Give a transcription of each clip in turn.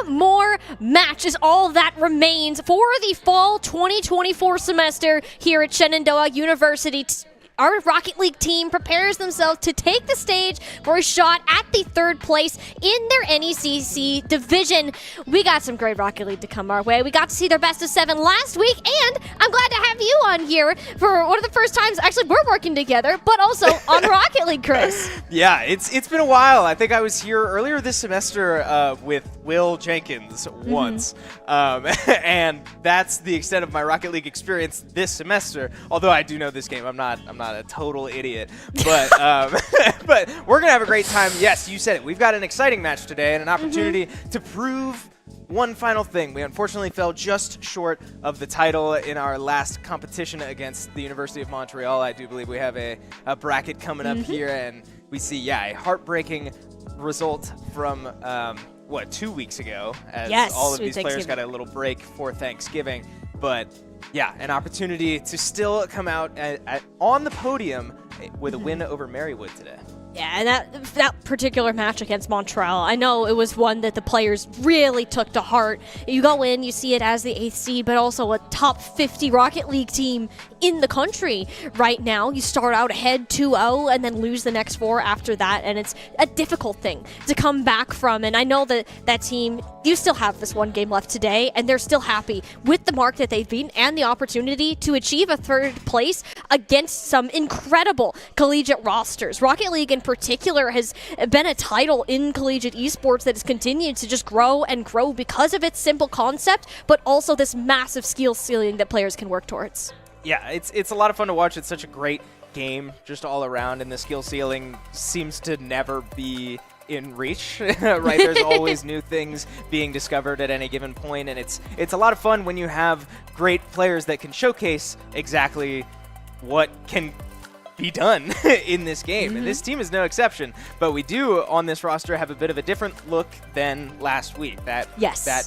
more match is all that remains for the fall 2024 semester here at Shenandoah University. our Rocket League team prepares themselves to take the stage for a shot at the 3rd place in their NECC division. We got some great Rocket League to come our way. We got to see their best of 7 last week, and I'm glad to have you on here for one of the first times actually we're working together, but also on Rocket League, Chris. Yeah, it's been a while. I think I was here earlier this semester with Will Jenkins once, and that's the extent of my Rocket League experience this semester. Although I do know this game, I'm not a total idiot, but but we're gonna have a great time. Yes, you said it. We've got an exciting match today and an opportunity to prove one final thing. We unfortunately fell just short of the title in our last competition against the University of Montreal. I do believe we have a bracket coming up here, and we see, a heartbreaking result from, 2 weeks ago, as all of these players got a little break for Thanksgiving. But, yeah, an opportunity to still come out on the podium with a win over Marywood today. Yeah, and that particular match against Montreal, I know it was one that the players really took to heart. You go in, you see it as the 8th seed, but also a top 50 Rocket League team in the country right now. You start out ahead 2-0 and then lose the next 4 after that, and it's a difficult thing to come back from. And I know that team, you still have this one game left today, and they're still happy with the mark that they've beaten and the opportunity to achieve a 3rd place against some incredible collegiate rosters. Rocket League in particular has been a title in collegiate esports that has continued to just grow and grow because of its simple concept, but also this massive skill ceiling that players can work towards. Yeah, it's a lot of fun to watch. It's such a great game just all around, and the skill ceiling seems to never be in reach, right? There's always new things being discovered at any given point, and it's a lot of fun when you have great players that can showcase exactly what can be done in this game. And this team is no exception, but we do on this roster have a bit of a different look than last week. That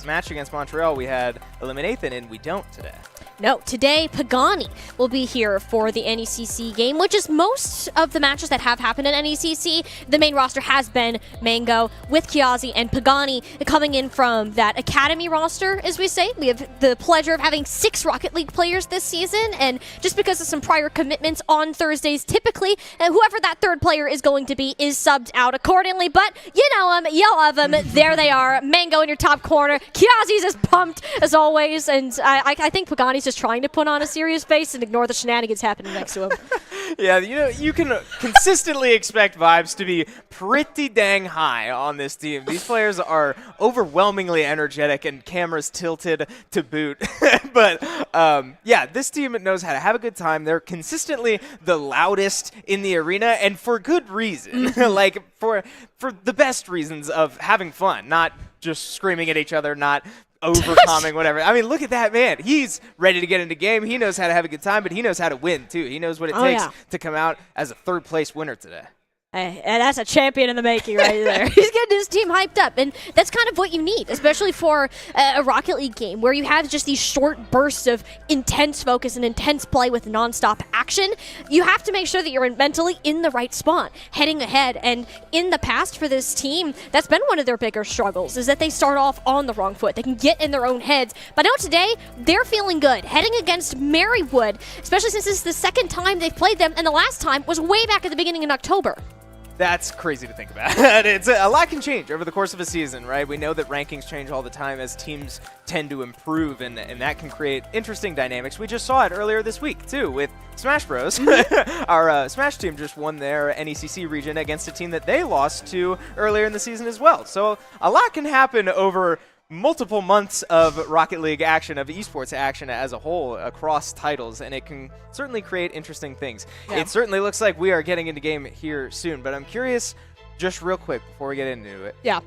match against Montreal, we had Eliminathan, and we don't today. No, today Pagani will be here for the NECC game, which is most of the matches that have happened in NECC. The main roster has been Mango with Kiazi and Pagani coming in from that academy roster, as we say. We have the pleasure of having 6 Rocket League players this season, and just because of some prior commitments on Thursdays, typically, whoever that 3rd player is going to be is subbed out accordingly. But you know them, you love them. There they are, Mango in your top corner. Kiazi's as pumped as always, and I think Pagani's just trying to put on a serious face and ignore the shenanigans happening next to him. Yeah, you can consistently expect vibes to be pretty dang high on this team. These players are overwhelmingly energetic and cameras tilted to boot. But this team knows how to have a good time. They're consistently the loudest in the arena, and for good reason. Like for the best reasons of having fun, not just screaming at each other, not overcoming whatever. I mean, look at that man. He's ready to get into game. He knows how to have a good time, but he knows how to win too. He knows what it takes to come out as a 3rd place winner today. And that's a champion in the making right there. He's getting his team hyped up, and that's kind of what you need, especially for a Rocket League game where you have just these short bursts of intense focus and intense play with nonstop action. You have to make sure that you're mentally in the right spot, heading ahead. And in the past for this team, that's been one of their bigger struggles, is that they start off on the wrong foot. They can get in their own heads. But now today, they're feeling good, heading against Marywood, especially since this is the 2nd time they've played them, and the last time was way back at the beginning in October. That's crazy to think about. It's a lot can change over the course of a season, right? We know that rankings change all the time as teams tend to improve, and that can create interesting dynamics. We just saw it earlier this week, too, with Smash Bros. Our Smash team just won their NECC region against a team that they lost to earlier in the season as well. So a lot can happen over multiple months of Rocket League action, of esports action as a whole across titles, and it can certainly create interesting things. Yeah. It certainly looks like we are getting into game here soon, but I'm curious, just real quick before we get into it. Yeah.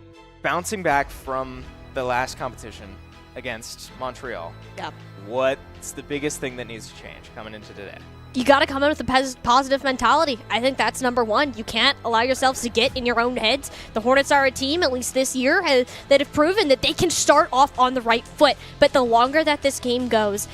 Bouncing back from the last competition against Montreal. Yeah. What's the biggest thing that needs to change coming into today? You got to come in with a positive mentality. I think that's number one. You can't allow yourselves to get in your own heads. The Hornets are a team, at least this year, that have proven that they can start off on the right foot. But the longer that this game goes,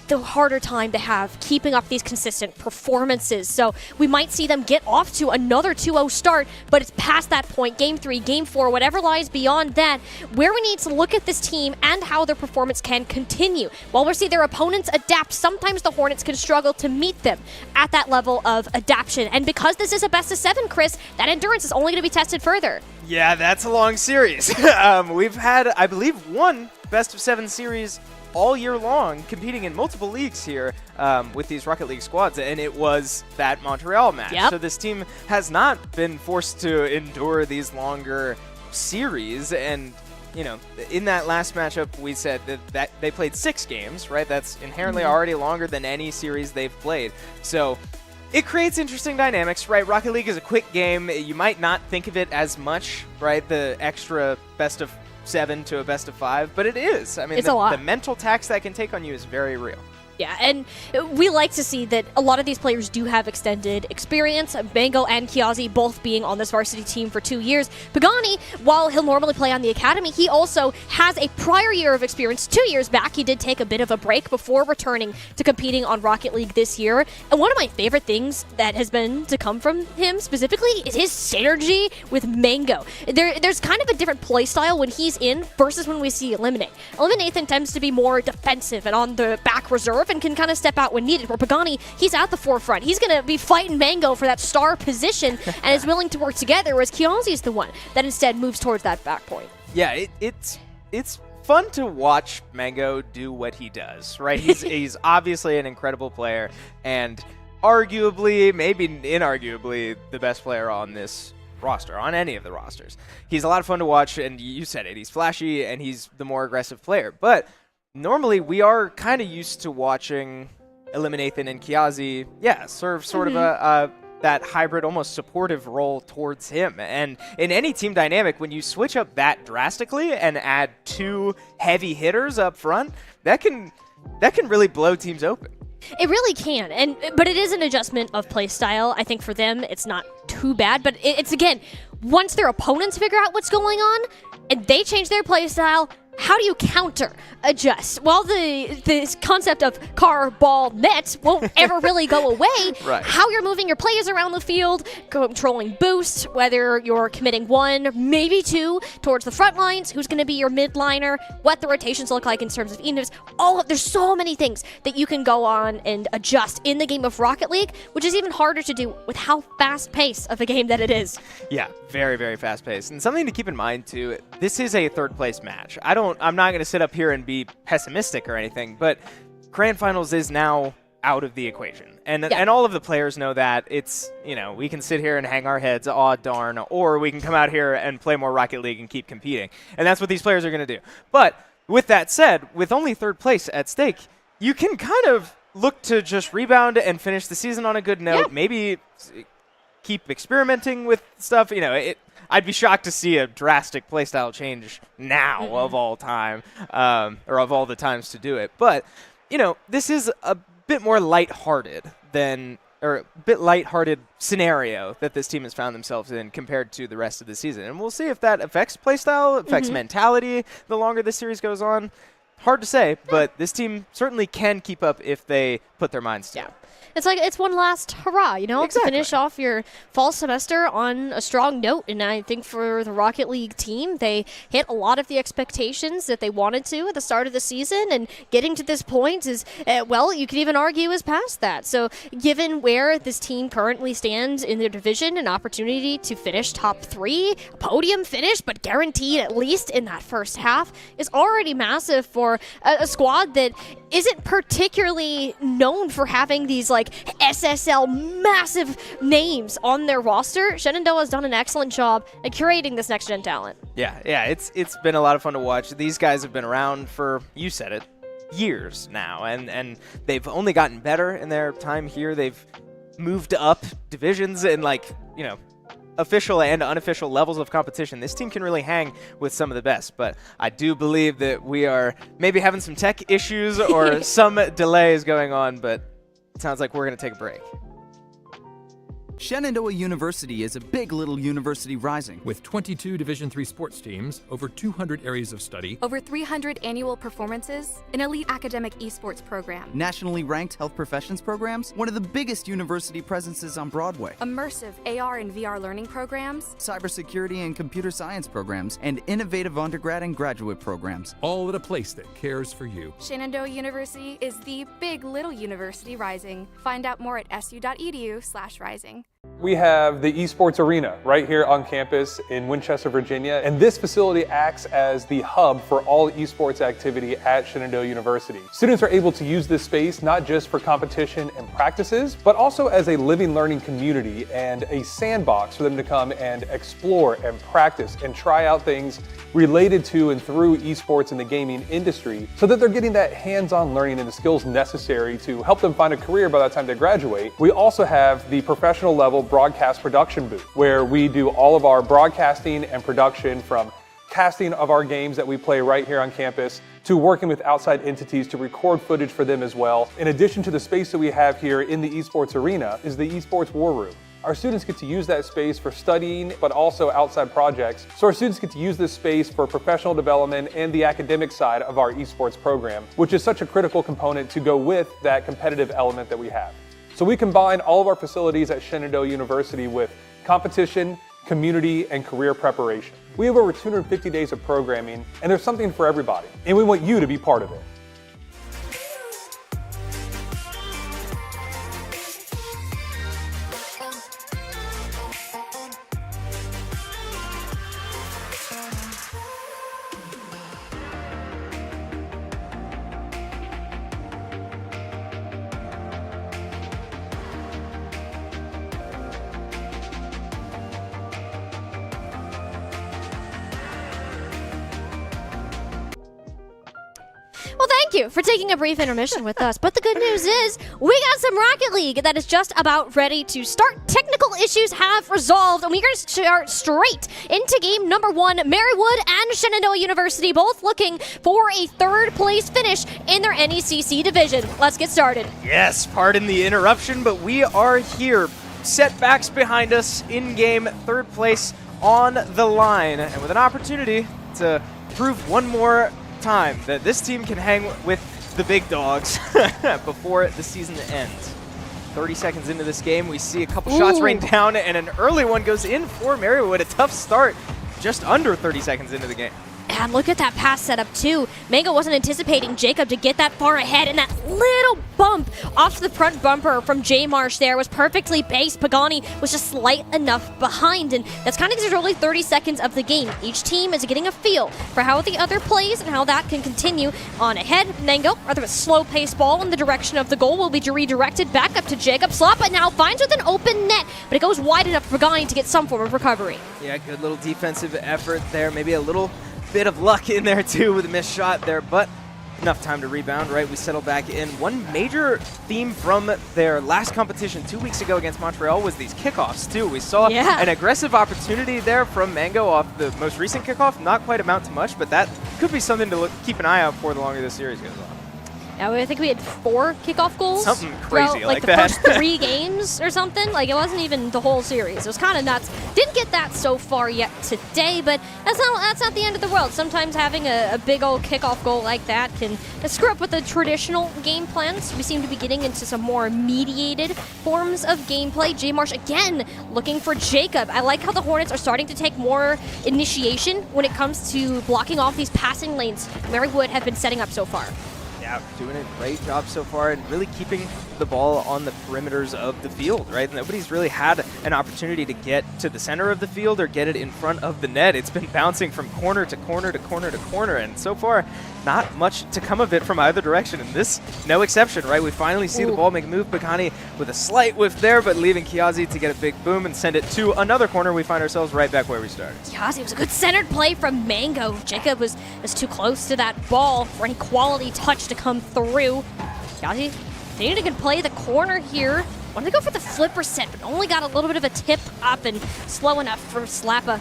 the harder time they have keeping up these consistent performances. So we might see them get off to another 2-0 start, but it's past that point, game 3, game 4, whatever lies beyond that, where we need to look at this team and how their performance can continue. While we see their opponents adapt, sometimes the Hornets can struggle to meet them at that level of adaptation. And because this is a best of 7, Chris, that endurance is only going to be tested further. Yeah, that's a long series. We've had, I believe, one best of 7 series all year long, competing in multiple leagues here with these Rocket League squads, and it was that Montreal match. Yep. So this team has not been forced to endure these longer series, and you know, in that last matchup, we said that they played 6 games, right? That's inherently already longer than any series they've played. So it creates interesting dynamics, right? Rocket League is a quick game. You might not think of it as much, right? The extra best of 7 to a best of 5, but it is. I mean, it's a lot. The mental tax that can take on you is very real. Yeah, and we like to see that a lot of these players do have extended experience. Mango and Kiazi both being on this varsity team for 2 years. Pagani, while he'll normally play on the academy, he also has a prior year of experience. 2 years back, he did take a bit of a break before returning to competing on Rocket League this year. And one of my favorite things that has been to come from him specifically is his synergy with Mango. There's kind of a different play style when he's in versus when we see Eliminate. Eliminathan tends to be more defensive and on the back reserve and can kind of step out when needed. Where Pagani, he's at the forefront. He's going to be fighting Mango for that star position and is willing to work together, whereas Kiazi is the one that instead moves towards that back point. Yeah, it's fun to watch Mango do what he does, right? He's obviously an incredible player and arguably, maybe inarguably, the best player on this roster, on any of the rosters. He's a lot of fun to watch, and you said it, he's flashy and he's the more aggressive player. But normally, we are kind of used to watching Eliminathan and Kiazi, serve sort of that hybrid, almost supportive role towards him. And in any team dynamic, when you switch up that drastically and add 2 heavy hitters up front, that can really blow teams open. It really can, but it is an adjustment of play style. I think for them, it's not too bad, but it's again, once their opponents figure out what's going on and they change their play style, how do you counter adjust? Well, this concept of car, ball, net won't ever really go away. Right. How you're moving your players around the field, controlling boost, whether you're committing 1, maybe 2 towards the front lines, who's going to be your mid-liner, what the rotations look like in terms of enums. There's so many things that you can go on and adjust in the game of Rocket League, which is even harder to do with how fast-paced of a game that it is. Yeah, very, very fast-paced. And something to keep in mind, too, this is a third-place match. I'm not going to sit up here and be pessimistic or anything, but Grand Finals is now out of the equation. And all of the players know that. It's, we can sit here and hang our heads, aw darn, or we can come out here and play more Rocket League and keep competing. And that's what these players are going to do. But with that said, with only third place at stake, you can kind of look to just rebound and finish the season on a good note. Yeah. Maybe keep experimenting with stuff. I'd be shocked to see a drastic playstyle change now of all time, or of all the times to do it. But, this is a bit more lighthearted scenario that this team has found themselves in compared to the rest of the season. And we'll see if that affects playstyle, affects mentality the longer this series goes on. Hard to say, but this team certainly can keep up if they put their minds to it. It's one last hurrah, Exactly. to finish off your fall semester on a strong note. And I think for the Rocket League team, they hit a lot of the expectations that they wanted to at the start of the season. And getting to this point is, you could even argue is past that. So given where this team currently stands in their division, an opportunity to finish top 3, a podium finish, but guaranteed at least in that first half, is already massive for a squad that isn't particularly known for having these SSL massive names on their roster. Shenandoah has done an excellent job at curating this next gen talent. Yeah, it's been a lot of fun to watch. These guys have been around for, you said it, years now, and they've only gotten better in their time here. They've moved up divisions and official and unofficial levels of competition. This team can really hang with some of the best, but I do believe that we are maybe having some tech issues or some delays going on, but it sounds like we're going to take a break. Shenandoah University is a big little university rising. With 22 Division III sports teams, over 200 areas of study, over 300 annual performances, an elite academic esports program, nationally ranked health professions programs, one of the biggest university presences on Broadway, immersive AR and VR learning programs, cybersecurity and computer science programs, and innovative undergrad and graduate programs. all at a place that cares for you. Shenandoah University is the big little university rising. Find out more at su.edu/rising. We have the esports arena right here on campus in Winchester, Virginia, and this facility acts as the hub for all esports activity at Shenandoah University. Students are able to use this space not just for competition and practices, but also as a living learning community and a sandbox for them to come and explore and practice and try out things related to and through esports in the gaming industry, so that they're getting that hands-on learning and the skills necessary to help them find a career by the time they graduate. We also have the professional level broadcast production booth, where we do all of our broadcasting and production, from casting of our games that we play right here on campus to working with outside entities to record footage for them as well. In addition to the space that we have here in the esports arena is the esports war room. Our students get to use that space for studying, but also outside projects. So our students get to use this space for professional development and the academic side of our esports program, which is such a critical component to go with that competitive element that we have. So we combine all of our facilities at Shenandoah University with competition, community, and career preparation. We have over 250 days of programming, and there's something for everybody, and we want you to be part of it. Well, thank you for taking a brief intermission with us. But the good news is we got some Rocket League that is just about ready to start. Technical issues have resolved, and we're going to start straight into game number 1. Marywood and Shenandoah University both looking for a third-place finish in their NECC division. Let's get started. Yes, pardon the interruption, but we are here. Setbacks behind us, in-game, third place on the line, and with an opportunity to prove one more time that this team can hang with the big dogs before the season ends. 30 seconds into this game, we see a couple shots rain down, and an early one goes in for Marywood. A tough start just under 30 seconds into the game. And look at that pass setup, too. Mango wasn't anticipating Jacob to get that far ahead, and that little bump off the front bumper from J Marsh there was perfectly based. Pagani was just slight enough behind, and that's kind of these early 30 seconds of the game. Each team is getting a feel for how the other plays and how that can continue on ahead. Mango, rather a slow-paced ball in the direction of the goal, will be redirected back up to Jacob. Slappa now finds with an open net, but it goes wide enough for Pagani to get some form of recovery. Yeah, good little defensive effort there. Maybe a little bit of luck in there too with a missed shot there, but enough time to rebound, right? We settle back in. One major theme from their last competition 2 weeks ago against Montreal was these kickoffs too. We saw an aggressive opportunity there from Mango off the most recent kickoff. Not quite amount to much, but that could be something to keep an eye out for the longer this series goes on. Yeah, I think we had 4 kickoff goals. Something crazy like the that. first 3 games or something. Like, it wasn't even the whole series. It was kind of nuts. Didn't get that so far yet today, but that's not the end of the world. Sometimes having a big old kickoff goal like that can screw up with the traditional game plans. We seem to be getting into some more mediated forms of gameplay. J Marsh again looking for Jacob. I like how the Hornets are starting to take more initiation when it comes to blocking off these passing lanes Marywood have been setting up so far. Yeah, doing a great job so far and really keeping the ball on the perimeters of the field, right? Nobody's really had an opportunity to get to the center of the field or get it in front of the net. It's been bouncing from corner to corner to corner to corner, and so far, not much to come of it from either direction, and this, no exception, right? We finally see the ball make a move. Pagani with a slight whiff there, but leaving Kiazi to get a big boom and send it to another corner. We find ourselves right back where we started. Kiazi was a good centered play from Mango. Jacob was too close to that ball for any quality touch to come through. Kiazi needed to play the corner here. Wanted to go for the flipper set, but only got a little bit of a tip up and slow enough for Slappa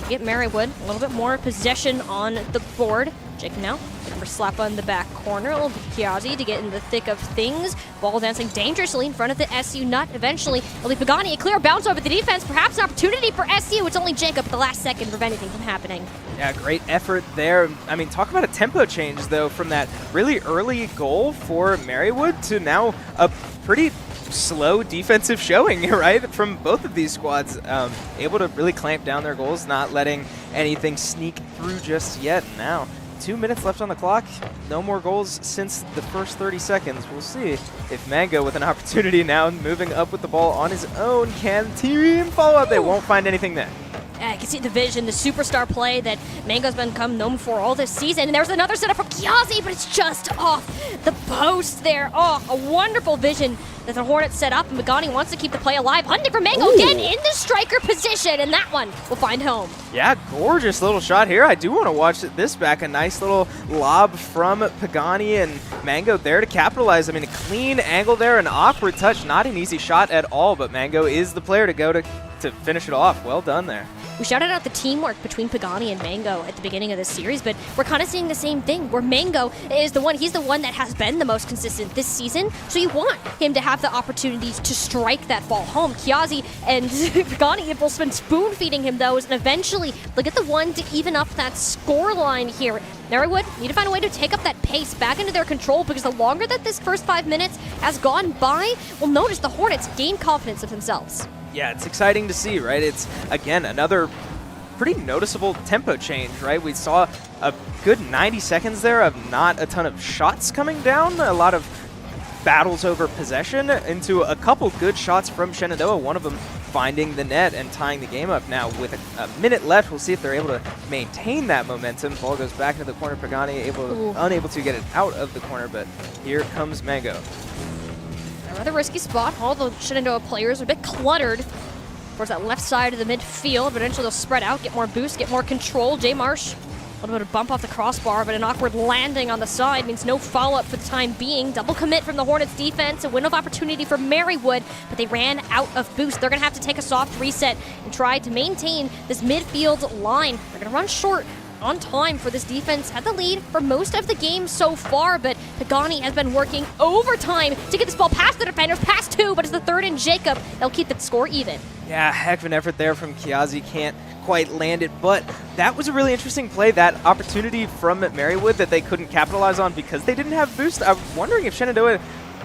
to get Marywood a little bit more possession on the board. Jake now, number slap on the back corner. A little Kiazi to get in the thick of things. Ball dancing dangerously in front of the SU nut. Eventually, it'll be Pagani, a clear bounce over the defense. Perhaps an opportunity for SU. It's only Jacob at the last second to prevent anything from happening. Yeah, great effort there. I mean, talk about a tempo change, though, from that really early goal for Marywood to now a pretty slow defensive showing, right, from both of these squads. Able to really clamp down their goals, not letting anything sneak through just yet. Now, 2 minutes left on the clock. No more goals since the first 30 seconds. We'll see if Mango, with an opportunity now, moving up with the ball on his own, can team follow up. They won't find anything there. Yeah, you can see the vision, the superstar play that Mango's become known for all this season. And there's another setup for Kiazi, but it's just off the post there. Oh, a wonderful vision that the Hornets set up, and Pagani wants to keep the play alive. Hunting for Mango again in the striker position, and that one will find home. Yeah, gorgeous little shot here. I do want to watch this back. A nice little lob from Pagani, and Mango there to capitalize. I mean, a clean angle there, an awkward touch, not an easy shot at all, but Mango is the player to go to finish it off. Well done there. We shouted out the teamwork between Pagani and Mango at the beginning of this series, but we're kind of seeing the same thing, where Mango is he's the one that has been the most consistent this season, so you want him to have the opportunities to strike that ball home. Kiazi and Pagani will spend spoon-feeding him those, and eventually they'll get the one to even up that score line here. Marywood need to find a way to take up that pace back into their control, because the longer that this first 5 minutes has gone by, we'll notice the Hornets gain confidence of themselves. Yeah, it's exciting to see, right? It's, again, another pretty noticeable tempo change, right? We saw a good 90 seconds there of not a ton of shots coming down, a lot of battles over possession, into a couple good shots from Shenandoah, one of them finding the net and tying the game up. Now, with a minute left, we'll see if they're able to maintain that momentum. Ball goes back into the corner. Pagani unable to get it out of the corner, but here comes Mango. A rather risky spot. All the Shenandoah players are a bit cluttered towards that left side of the midfield, but eventually they'll spread out, get more boost, get more control. Jay Marsh, a little bit of bump off the crossbar, but an awkward landing on the side means no follow-up for the time being. Double commit from the Hornets defense, a window of opportunity for Marywood, but they ran out of boost. They're going to have to take a soft reset and try to maintain this midfield line. They're going to run short on time for this defense. Had the lead for most of the game so far, but Pagani has been working overtime to get this ball past the defenders, past two, but it's the third and Jacob. They'll keep the score even. Yeah, heck of an effort there from Kiazi. Can't quite land it, but that was a really interesting play, that opportunity from Marywood that they couldn't capitalize on because they didn't have boost. I'm wondering if Shenandoah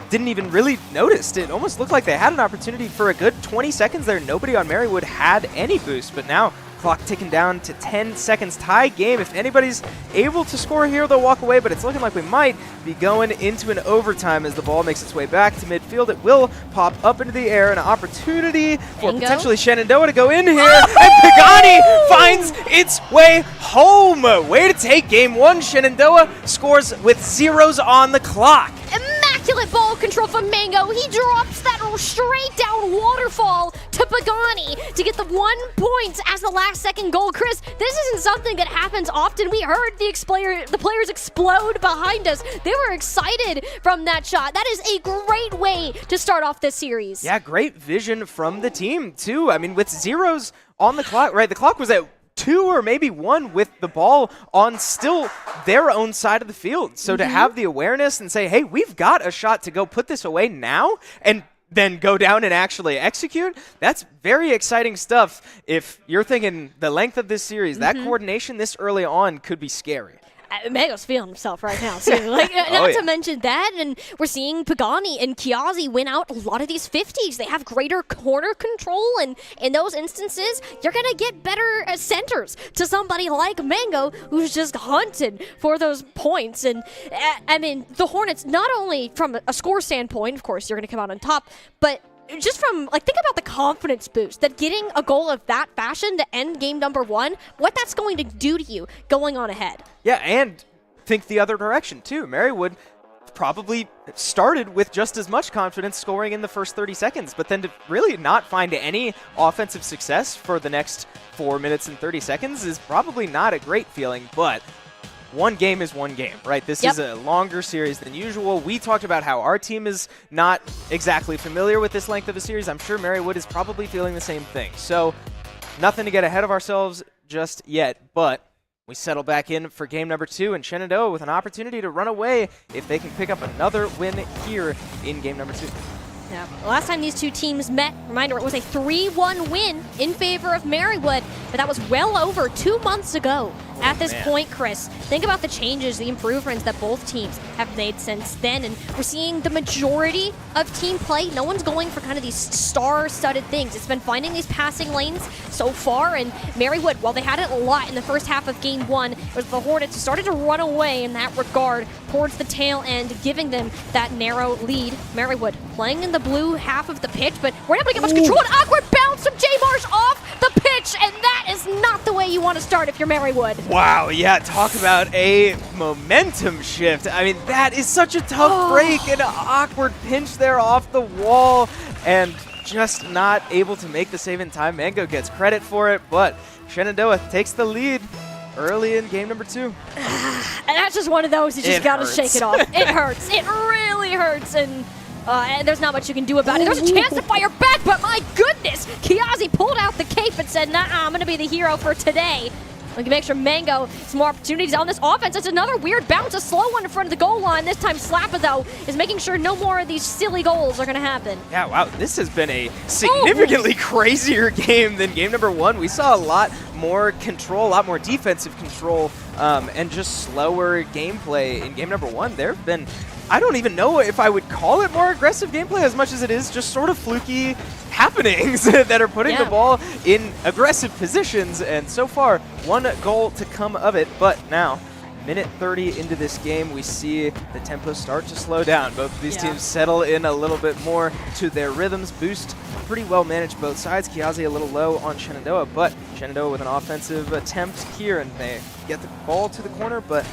didn't even really notice. It almost looked like they had an opportunity for a good 20 seconds there. Nobody on Marywood had any boost, but now clock ticking down to 10 seconds. Tie game. If anybody's able to score here, they'll walk away, but it's looking like we might be going into an overtime as the ball makes its way back to midfield. It will pop up into the air. An opportunity for potentially Shenandoah to go in here, and Pagani finds its way home. Way to take game one. Shenandoah scores with zeros on the clock. Immaculate ball control from Mango. He drops that straight down waterfall to Pagani to get the 1 point as the last second goal. Chris, this isn't something that happens often. We heard the players explode behind us. They were excited from that shot. That is a great way to start off this series. Yeah, great vision from the team, too. I mean, with zeros on the clock, right? The clock was at 2 or maybe 1 with the ball on still their own side of the field. So to have the awareness and say, hey, we've got a shot to go put this away now and then go down and actually execute, that's very exciting stuff. If you're thinking the length of this series, that coordination this early on could be scary. Mango's feeling himself right now, too. Not to mention that, and we're seeing Pagani and Kiazi win out a lot of these 50s. They have greater corner control, and in those instances, you're going to get better centers to somebody like Mango, who's just hunting for those points. And, I mean, the Hornets, not only from a score standpoint, of course, you're going to come out on top, but just from, think about the confidence boost that getting a goal of that fashion to end game number 1, what that's going to do to you going on ahead. Yeah, and think the other direction, too. Marywood probably started with just as much confidence scoring in the first 30 seconds, but then to really not find any offensive success for the next 4 minutes and 30 seconds is probably not a great feeling, but one game is one game, right? This is a longer series than usual. We talked about how our team is not exactly familiar with this length of a series. I'm sure Marywood is probably feeling the same thing. So nothing to get ahead of ourselves just yet, but We settle back in for game number 2, and Shenandoah with an opportunity to run away if they can pick up another win here in game number 2. Yeah. The last time these two teams met, reminder, it was a 3-1 win in favor of Marywood, but that was well over 2 months ago. At this point, Chris, think about the changes, the improvements that both teams have made since then, and we're seeing the majority of team play. No one's going for kind of these star-studded things. It's been finding these passing lanes so far, and Marywood, while they had it a lot in the first half of game 1, it was the Hornets who started to run away in that regard towards the tail end, giving them that narrow lead. Marywood playing in the blue half of the pitch, but we're not able to get much control. An awkward bounce from J. Marsh off the pitch, and that is not the way you want to start if you're Marywood. Wow, yeah, talk about a momentum shift. I mean, that is such a tough break, an awkward pinch there off the wall, and just not able to make the save in time. Mango gets credit for it, but Shenandoah takes the lead early in game number 2. And that's just one of those, you just gotta shake it off. It hurts. It really hurts, and there's not much you can do about it. There's a chance to fire back, but my goodness, Kiazi pulled out the cape and said, nah, I'm gonna be the hero for today. We can make sure Mango some more opportunities on this offense. It's another weird bounce, a slow one in front of the goal line. This time Slappa, though, is making sure no more of these silly goals are going to happen. Yeah, wow, this has been a significantly crazier game than game number 1. We saw a lot more control, a lot more defensive control, and just slower gameplay in game number 1. There have been, I don't even know if I would call it more aggressive gameplay as much as it is just sort of fluky happenings that are putting the ball in aggressive positions, and so far 1 goal to come of it. But now, minute 30 into this game, we see the tempo start to slow down. Both of these teams settle in a little bit more to their rhythms. Boost pretty well managed both sides. Kiazi a little low on Shenandoah, but Shenandoah with an offensive attempt here, and they get the ball to the corner, but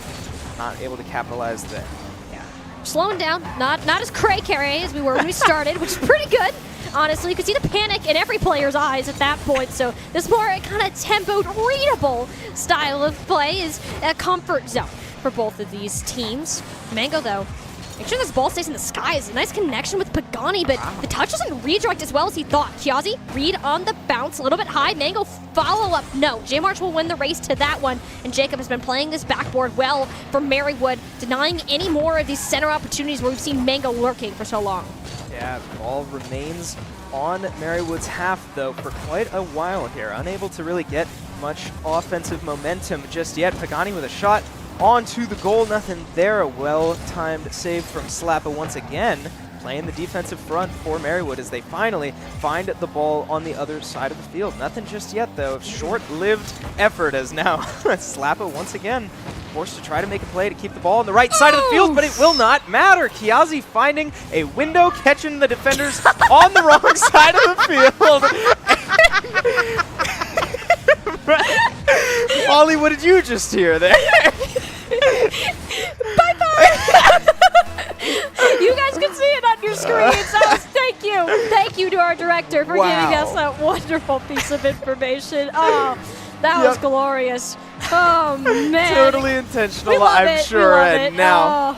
not able to capitalize there. Slowing down, not as cray-carry as we were when we started, which is pretty good. Honestly, you could see the panic in every player's eyes at that point, so this more kind of tempoed, readable style of play is a comfort zone for both of these teams. Mango, though, make sure this ball stays in the skies. A nice connection with Pagani, but the touch doesn't redirect as well as he thought. Kiazi, read on the bounce, a little bit high. Mango follow-up, no. J-March will win the race to that one, and Jacob has been playing this backboard well for Marywood, denying any more of these center opportunities where we've seen Mango lurking for so long. Yeah, the ball remains on Marywood's half, though, for quite a while here. Unable to really get much offensive momentum just yet. Pagani with a shot onto the goal, nothing there. A well-timed save from Slappa once again, playing the defensive front for Marywood as they finally find the ball on the other side of the field. Nothing just yet, though. Short-lived effort as now Slappa once again forced to try to make a play to keep the ball on the right side of the field, but it will not matter. Kiazi finding a window, catching the defenders on the wrong side of the field. Molly, what did you just hear there? Bye-bye! You guys can see it on your screen, so thank you. Thank you to our director for giving us that wonderful piece of information. Oh, that was glorious. Oh, man. Totally intentional, I'm sure. And now,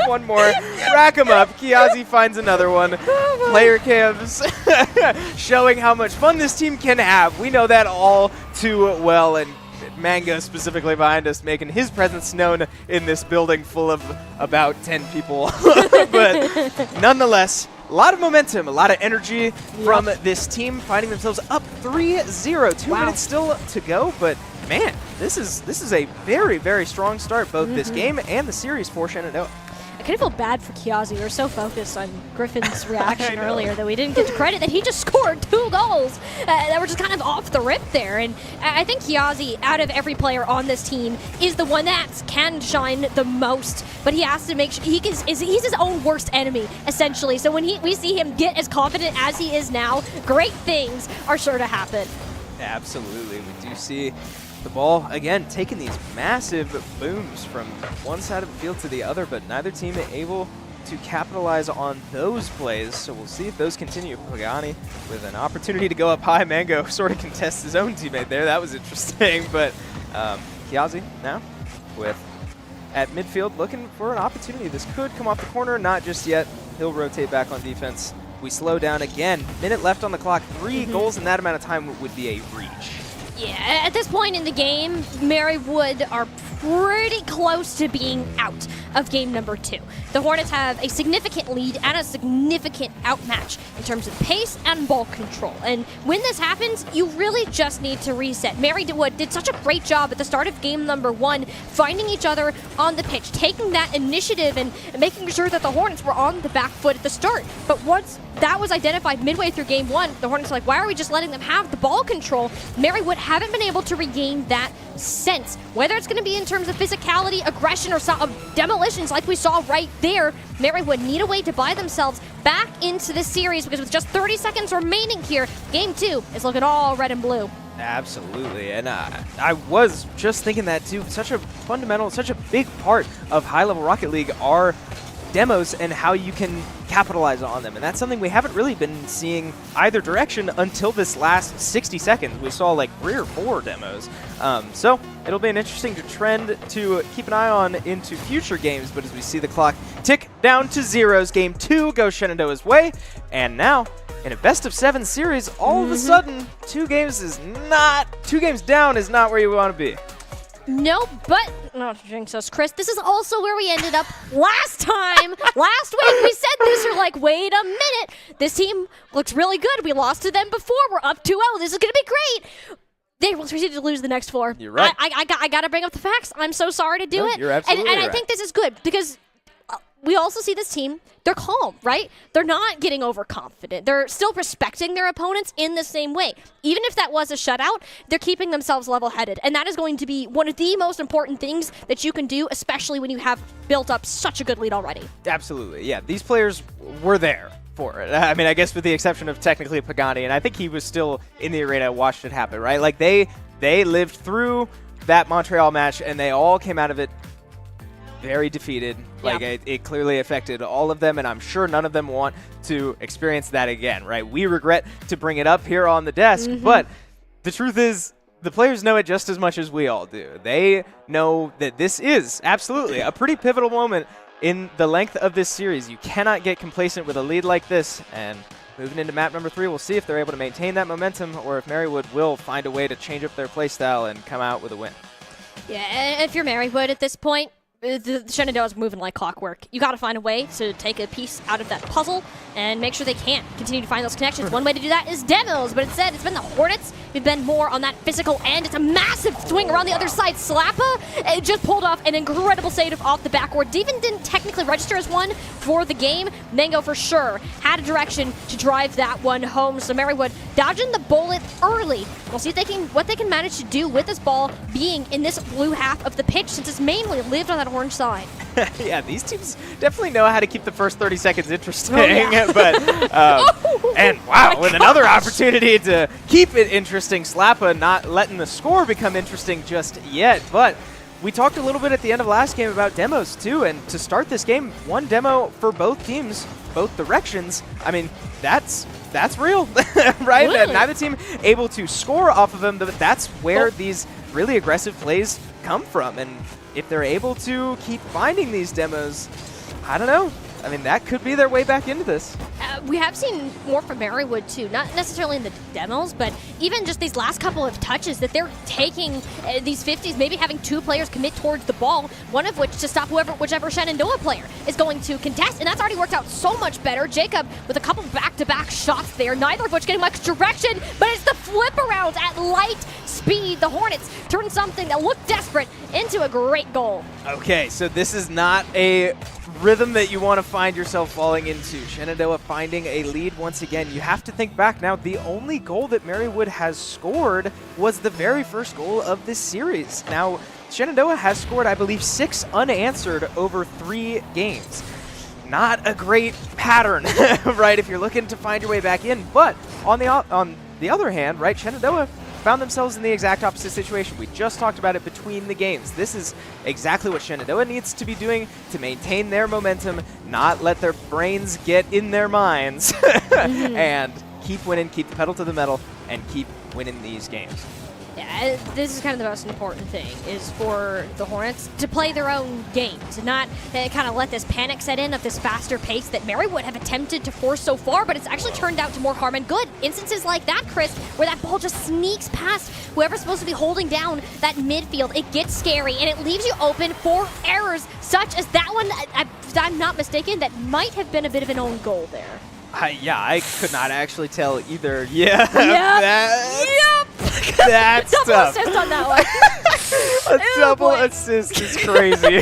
one more. Rack him up. Kiazi finds another one. Player cams showing how much fun this team can have. We know that all too well, and Mango specifically behind us making his presence known in this building full of about 10 people. But nonetheless, a lot of momentum, a lot of energy from this team, finding themselves up 3-0. 2 minutes still to go, but man, this is a very, very strong start, both this game and the series for Shenandoah. I kind of feel bad for Kiazi. We were so focused on Griffin's reaction earlier that we didn't get to credit that he just scored 2 goals that were just kind of off the rip there. And I think Kiazi, out of every player on this team, is the one that can shine the most. But he has to make sure he's his own worst enemy, essentially. So when we see him get as confident as he is now, great things are sure to happen. Absolutely. We do see the ball, again, taking these massive booms from one side of the field to the other, but neither team able to capitalize on those plays, so we'll see if those continue. Pagani with an opportunity to go up high. Mango sort of contests his own teammate there. That was interesting, but Kiazi now at midfield looking for an opportunity. This could come off the corner, not just yet. He'll rotate back on defense. We slow down again. Minute left on the clock. 3 goals in that amount of time would be a reach. Yeah, at this point in the game, Marywood are pretty close to being out of game number 2. The Hornets have a significant lead and a significant outmatch in terms of pace and ball control. And when this happens, you really just need to reset. Marywood did such a great job at the start of game number 1, finding each other on the pitch, taking that initiative and making sure that the Hornets were on the back foot at the start. But once that was identified midway through game 1, the Hornets were like, why are we just letting them have the ball control? Marywood haven't been able to regain that sense. Whether it's going to be in terms of physicality, aggression, or demolitions like we saw right there, Marywood need a way to buy themselves back into this series, because with just 30 seconds remaining here, game 2 is looking all red and blue. Absolutely, and I was just thinking that too. Such a fundamental, such a big part of high-level Rocket League are demos and how you can capitalize on them, and that's something we haven't really been seeing either direction until this last 60 seconds. We saw like 3 or 4 demos, so it'll be an interesting trend to keep an eye on into future games. But as we see the clock tick down to zeros, game 2 goes Shenandoah's way, and now in a best-of-7 series, all of a sudden 2 games down is not where you want to be. No, but not to jinx us, Chris. This is also where we ended up last time. Last week we said this. You're like, wait a minute. This team looks really good. We lost to them before. We're up 2-0. This is going to be great. They will proceed to lose the next 4. You're right. I got to bring up the facts. I'm so sorry to do it. You're absolutely and right. I think this is good because we also see this team, they're calm, right? They're not getting overconfident. They're still respecting their opponents in the same way. Even if that was a shutout, they're keeping themselves level-headed. And that is going to be one of the most important things that you can do, especially when you have built up such a good lead already. Absolutely, yeah. These players were there for it. I mean, I guess with the exception of technically Pagani, and I think he was still in the arena, watched it happen, right? Like, they lived through that Montreal match, and they all came out of it very defeated. Like, it clearly affected all of them, and I'm sure none of them want to experience that again, right? We regret to bring it up here on the desk, but the truth is, the players know it just as much as we all do. They know that this is absolutely a pretty pivotal moment in the length of this series. You cannot get complacent with a lead like this, and moving into map number 3, we'll see if they're able to maintain that momentum or if Marywood will find a way to change up their playstyle and come out with a win. Yeah, and if you're Marywood at this point, the Shenandoah is moving like clockwork. You got to find a way to take a piece out of that puzzle and make sure they can continue to find those connections. One way to do that is demos, but instead it's been the Hornets. We've been more on that physical end. It's a massive swing around the other side. Slappa it just pulled off an incredible save off the backboard. Deven didn't technically register as one for the game. Mango for sure had a direction to drive that one home. So Marywood dodging the bullet early. We'll see if what they can manage to do with this ball being in this blue half of the pitch, since it's mainly lived on that orange side. Yeah, these teams definitely know how to keep the first 30 seconds interesting. Oh, yeah. But and wow, with another opportunity to keep it interesting. Slappa not letting the score become interesting just yet. But we talked a little bit at the end of last game about demos too, and to start this game, 1 demo for both teams, both directions. I mean, that's real, right? Really? And neither team able to score off of them, but that's where these really aggressive plays come from. And if they're able to keep finding these demos, I don't know. I mean, that could be their way back into this. We have seen more from Marywood too, not necessarily in the demos, but even just these last couple of touches that they're taking these 50s, maybe having 2 players commit towards the ball, one of which to stop whichever Shenandoah player is going to contest, and that's already worked out so much better. Jacob with a couple back-to-back shots there, neither of which getting much direction, but it's the flip around at light speed. The Hornets turn something that looked desperate into a great goal. Okay, so this is not a rhythm that you want to find yourself falling into. Shenandoah finding a lead once again. You have to think back now. The only goal that Marywood has scored was the very first goal of this series. Now, Shenandoah has scored, I believe, 6 unanswered over 3 games. Not a great pattern, right, if you're looking to find your way back in. But on the other hand, right, Shenandoah found themselves in the exact opposite situation. We just talked about it between the games. This is exactly what Shenandoah needs to be doing to maintain their momentum, not let their brains get in their minds, and keep winning, keep the pedal to the metal, and keep winning these games. Yeah, this is kind of the most important thing, is for the Hornets to play their own game, to not kind of let this panic set in of this faster pace that Marywood have attempted to force so far, but it's actually turned out to more harm and good. Instances like that, Chris, where that ball just sneaks past whoever's supposed to be holding down that midfield, it gets scary, and it leaves you open for errors such as that one, if I'm not mistaken, that might have been a bit of an own goal there. Yeah, I could not actually tell either. Yeah. Yep. That's Double tough. assist on that one. A double assist is crazy.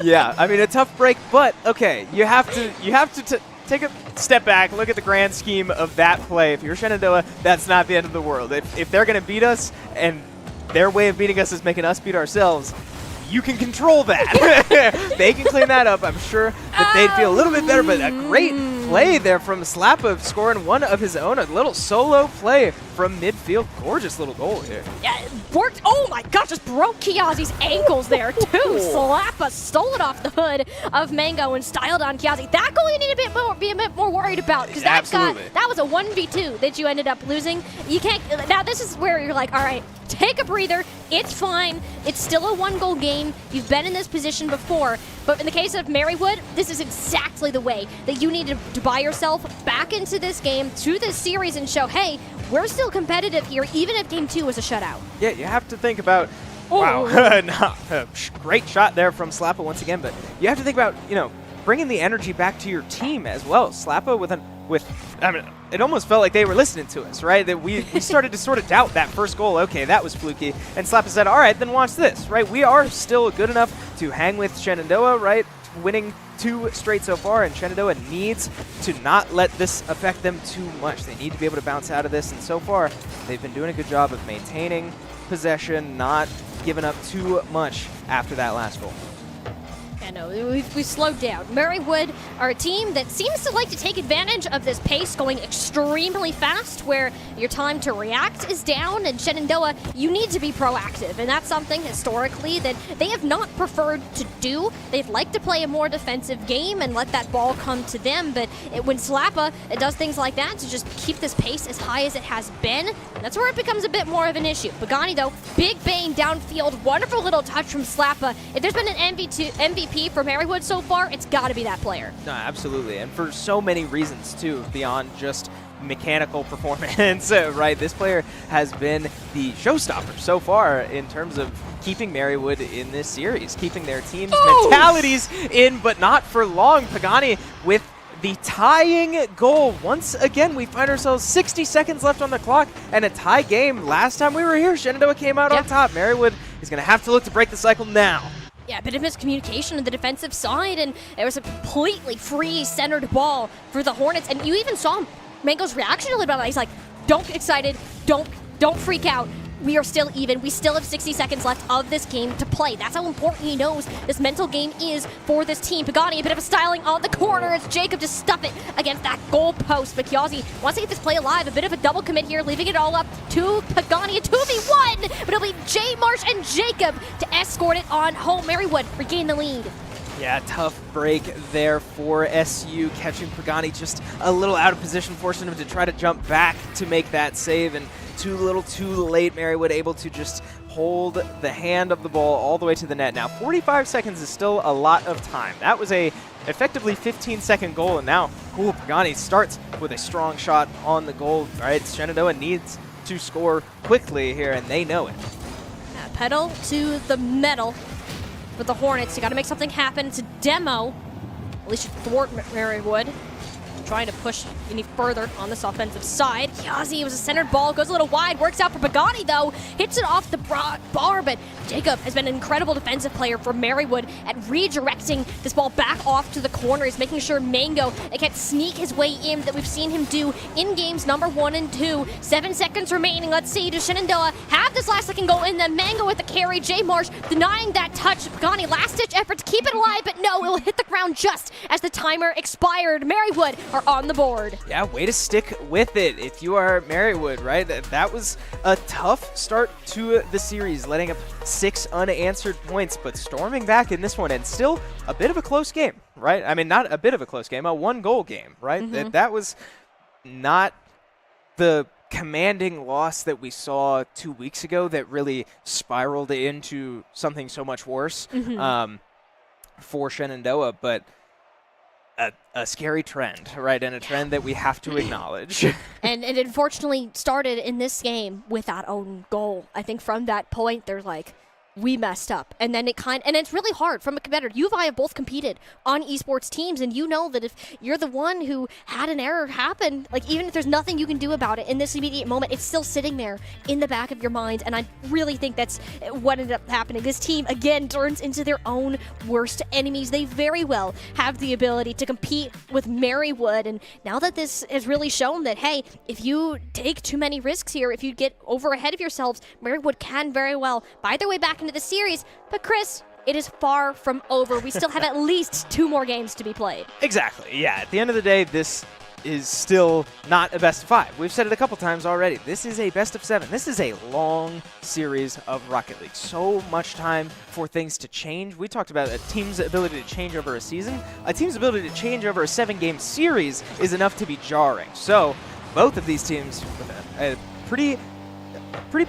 Yeah, I mean, a tough break, but okay, you have to take a step back, look at the grand scheme of that play. If you're Shenandoah, that's not the end of the world. If they're going to beat us, and their way of beating us is making us beat ourselves, you can control that. They can clean that up. I'm sure that they'd feel a little bit better, but a great play there from Slappa, scoring one of his own. A little solo play from midfield. Gorgeous little goal here. Yeah, it worked. Oh my gosh, just broke Kiazi's ankles there too. Slappa stole it off the hood of Mango and styled on Kiazi. That goal you need to be a bit more worried about, because that was a 1v2 that you ended up losing. You can't. Now this is where you're like, all right, take a breather. It's fine. It's still a 1-goal game. You've been in this position before. But in the case of Marywood, this is exactly the way that you need to buy yourself back into this game, to this series, and show, hey, we're still competitive here, even if Game 2 was a shutout. Yeah, you have to think about, wow, great shot there from Slappa once again, but you have to think about, bringing the energy back to your team as well. Slappa I mean, it almost felt like they were listening to us, right? That we started to sort of doubt that first goal. Okay, that was fluky. And Slappa said, all right, then watch this, right? We are still good enough to hang with Shenandoah, right? Winning 2 straight so far, and Shenandoah needs to not let this affect them too much. They need to be able to bounce out of this, and so far, they've been doing a good job of maintaining possession, not giving up too much after that last goal. I know, we slowed down. Marywood are a team that seems to like to take advantage of this pace going extremely fast, where your time to react is down, and Shenandoah, you need to be proactive, and that's something historically that they have not preferred to do. They'd like to play a more defensive game and let that ball come to them, but when Slappa does things like that to just keep this pace as high as it has been, that's where it becomes a bit more of an issue. Pagani, though, big bang downfield, wonderful little touch from Slappa. If there's been an MVP for Marywood so far, it's got to be that player. No, absolutely, and for so many reasons too, beyond just mechanical performance, right? This player has been the showstopper so far in terms of keeping Marywood in this series, keeping their team's mentalities in, but not for long. Pagani with the tying goal. Once again, we find ourselves 60 seconds left on the clock and a tie game. Last time we were here, Shenandoah came out on top. Marywood is going to have to look to break the cycle now. Yeah, a bit of miscommunication on the defensive side, and it was a completely free centered ball for the Hornets. And you even saw Mango's reaction a little bit. He's like, don't get excited, don't freak out. We are still even. We still have 60 seconds left of this game to play. That's how important he knows this mental game is for this team. Pagani, a bit of a styling on the corner. It's Jacob to stuff it against that goal post. But Kiazi wants to get this play alive. A bit of a double commit here, leaving it all up to Pagani. A 2v1, but it'll be J. Marsh and Jacob to escort it on home. Marywood regain the lead. Yeah, tough break there for SU, catching Pagani just a little out of position, forcing him to try to jump back to make that save, and too little too late. Marywood able to just hold the hand of the ball all the way to the net. Now, 45 seconds is still a lot of time. That was a effectively 15-second goal, and now Pagani starts with a strong shot on the goal. All right, Shenandoah needs to score quickly here, and they know it. Pedal to the metal with the Hornets. You got to make something happen. It's a demo. At least you thwart Marywood. Trying to push any further on this offensive side. Kiazi, it was a centered ball, goes a little wide, works out for Pagani though, hits it off the bar, but Jacob has been an incredible defensive player for Marywood at redirecting this ball back off to the corners, making sure Mango can't sneak his way in, that we've seen him do in games number 1 and 2. 7 seconds remaining. Let's see, does Shenandoah have this last second goal in them? Mango with the carry, J. Marsh denying that touch. Pagani, last-ditch effort to keep it alive, but no, it will hit the ground just as the timer expired. Marywood are on the board. Yeah, way to stick with it if you are Marywood, right? That was a tough start to the series, letting up 6 unanswered points, but storming back in this one, and still a bit of a close game, right? I mean, not a bit of a close game, a 1-goal game, right? That was not the commanding loss that we saw 2 weeks ago that really spiraled into something so much worse for Shenandoah, but a scary trend, right? And a trend that we have to acknowledge. And it unfortunately started in this game with that own goal. I think from that point, they're like, we messed up. And then and it's really hard from a competitor. You and I have both competed on esports teams, and you know that if you're the one who had an error happen, like even if there's nothing you can do about it in this immediate moment, it's still sitting there in the back of your mind. And I really think that's what ended up happening. This team, again, turns into their own worst enemies. They very well have the ability to compete with Marywood. And now that this has really shown that, hey, if you take too many risks here, if you get over ahead of yourselves, Marywood can very well buy their way back into the series. But Chris, it is far from over. We still have at least 2 more games to be played. Exactly. Yeah. At the end of the day, this is still not a best of 5. We've said it a couple times already. This is a best of 7. This is a long series of Rocket League. So much time for things to change. We talked about a team's ability to change over a season. A team's ability to change over a 7-game series is enough to be jarring. So both of these teams with a pretty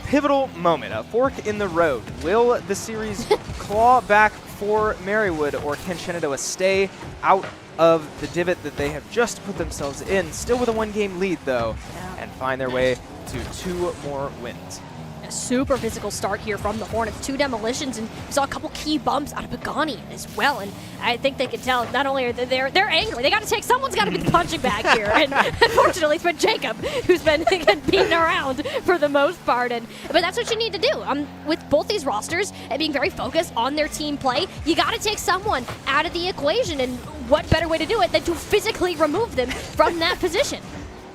pivotal moment, a fork in the road. Will the series claw back for Marywood, or can Shenandoah stay out of the divot that they have just put themselves in, still with a 1-game lead though, and find their way to 2 more wins? A super physical start here from the Hornets. 2 demolitions, and we saw a couple key bumps out of Pagani as well. And I think they can tell not only are they're angry, they got to take, someone's got to be the punching bag here. And unfortunately, it's been Jacob who's been beaten around for the most part. But that's what you need to do. With both these rosters and being very focused on their team play, you got to take someone out of the equation. And what better way to do it than to physically remove them from that position?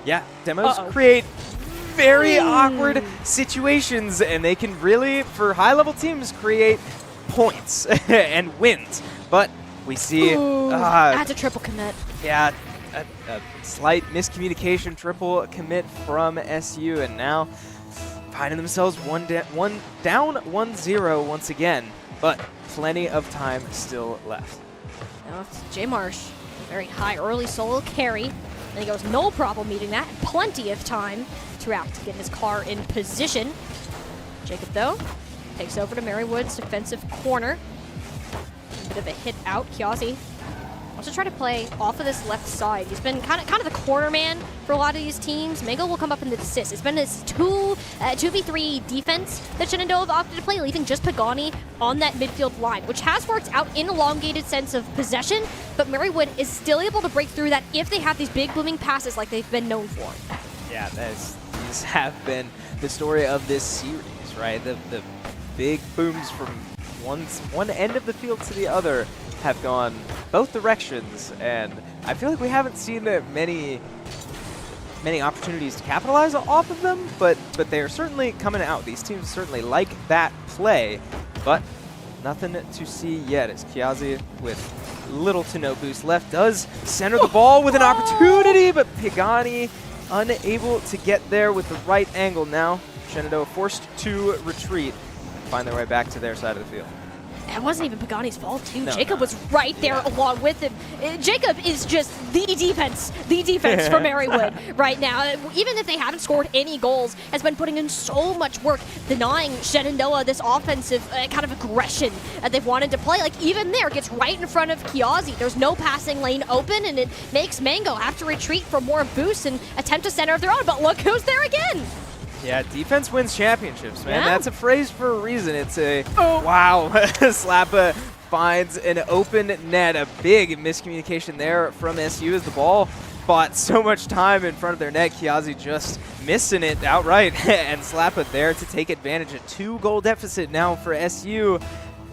Yeah, demos create very awkward situations, and they can really, for high-level teams, create points and wins. But we see that's a triple commit. Yeah, a slight miscommunication, triple commit from SU, and now finding themselves one down 1-0 once again, but plenty of time still left. Now it's J Marsh, very high early solo carry. And he goes, no problem meeting that. Plenty of time throughout to get his car in position. Jacob, though, takes over to Marywood's defensive corner. A bit of a hit out. Kiazi wants to try to play off of this left side. He's been kind of the corner man for a lot of these teams. Mango will come up in the assist. It's been this 2v3 defense that Shenandoah have opted to play, leaving just Pagani on that midfield line, which has worked out in elongated sense of possession, but Marywood is still able to break through that if they have these big booming passes like they've been known for. Yeah, these have been the story of this series, right? The big booms from one end of the field to the other have gone both directions, and I feel like we haven't seen many opportunities to capitalize off of them, but they are certainly coming out. These teams certainly like that play, but nothing to see yet as Kiazi, with little to no boost left, does center the ball with an opportunity, but Pagani unable to get there with the right angle. Now Shenandoah forced to retreat and find their way back to their side of the field. It wasn't even Pagani's fault, too. No, Jacob was right there along with him. Jacob is just the defense for Marywood right now. Even if they haven't scored any goals, has been putting in so much work, denying Shenandoah this offensive kind of aggression that they've wanted to play. Like, even there, gets right in front of Kiazi. There's no passing lane open, and it makes Mango have to retreat for more boosts and attempt a center of their own. But look who's there again! Yeah, defense wins championships, man. Yeah. That's a phrase for a reason. It's a, wow, Slappa finds an open net. A big miscommunication there from SU as the ball bought so much time in front of their net. Kiazi just missing it outright, and Slappa there to take advantage. A 2-goal deficit now for SU.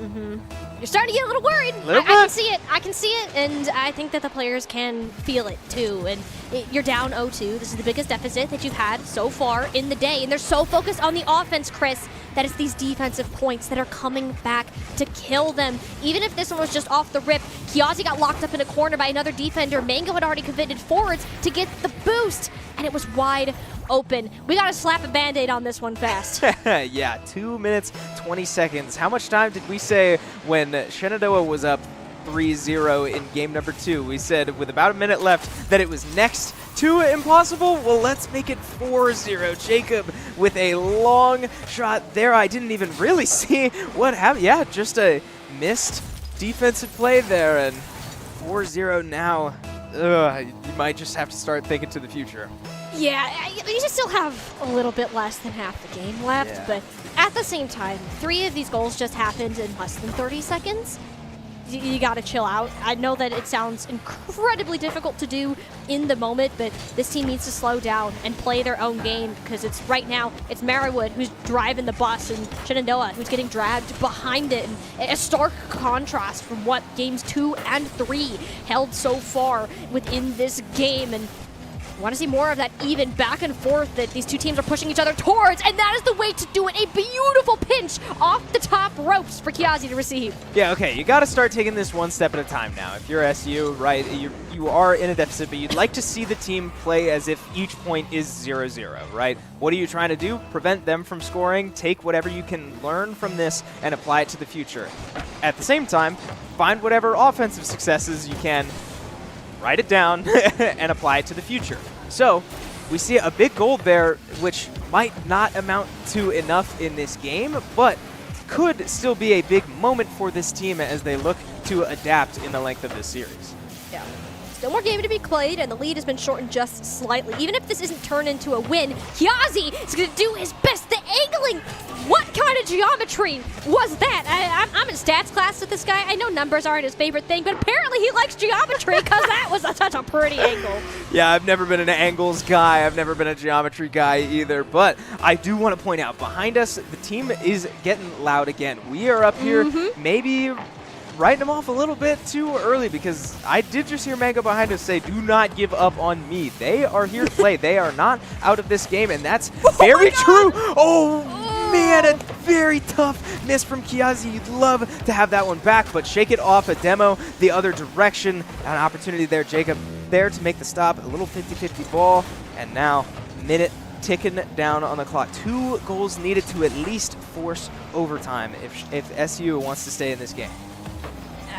You're starting to get a little worried. I can see it. I can see it, and I think that the players can feel it too. And you're down 0-2. This is the biggest deficit that you've had so far in the day, and they're so focused on the offense, Chris, that it's these defensive points that are coming back to kill them. Even if this one was just off the rip, Kiazi got locked up in a corner by another defender. Mango had already committed forwards to get the boost, and it was wide open. We got to slap a Band-Aid on this one fast. Yeah, 2 minutes, 20 seconds. How much time did we say when Shenandoah was up 3-0 in game number 2? We said with about a minute left that it was next to impossible. Well, let's make it 4-0. Jacob with a long shot there. I didn't even really see what happened. Yeah, just a missed defensive play there, and 4-0 now. Ugh, you might just have to start thinking to the future. Yeah, you just still have a little bit less than half the game left, Yeah. but at the same time, 3 of these goals just happened in less than 30 seconds. You gotta chill out. I know that it sounds incredibly difficult to do in the moment, but this team needs to slow down and play their own game, because it's right now, it's Marywood who's driving the bus and Shenandoah who's getting dragged behind it. And a stark contrast from what games 2 and 3 held so far within this game. And I want to see more of that even back and forth that these two teams are pushing each other towards, and that is the way to do it. A beautiful pinch off the top ropes for Kiazi to receive. Yeah, okay, you got to start taking this one step at a time now. If you're SU, right, you are in a deficit, but you'd like to see the team play as if each point is 0-0, right? What are you trying to do? Prevent them from scoring, take whatever you can learn from this and apply it to the future. At the same time, find whatever offensive successes you can, write it down, and apply it to the future. So, we see a big goal there, which might not amount to enough in this game, but could still be a big moment for this team as they look to adapt in the length of this series. Yeah. Still more game to be played, and the lead has been shortened just slightly. Even if this isn't turned into a win, Kiazi is going to do his best. The angling, what kind of geometry was that? I'm in stats class with this guy. I know numbers aren't his favorite thing, but apparently he likes geometry because that was such a pretty angle. Yeah, I've never been an angles guy. I've never been a geometry guy either, but I do want to point out, behind us, the team is getting loud again. We are up here, maybe writing them off a little bit too early, because I did just hear Mango behind us say, "Do not give up on me." They are here to play. They are not out of this game, and that's very true. Oh, man, a very tough miss from Kiazi. You'd love to have that one back, but shake it off. A demo the other direction. An opportunity there, Jacob, there to make the stop. A little 50-50 ball, and now minute ticking down on the clock. 2 goals needed to at least force overtime if SU wants to stay in this game.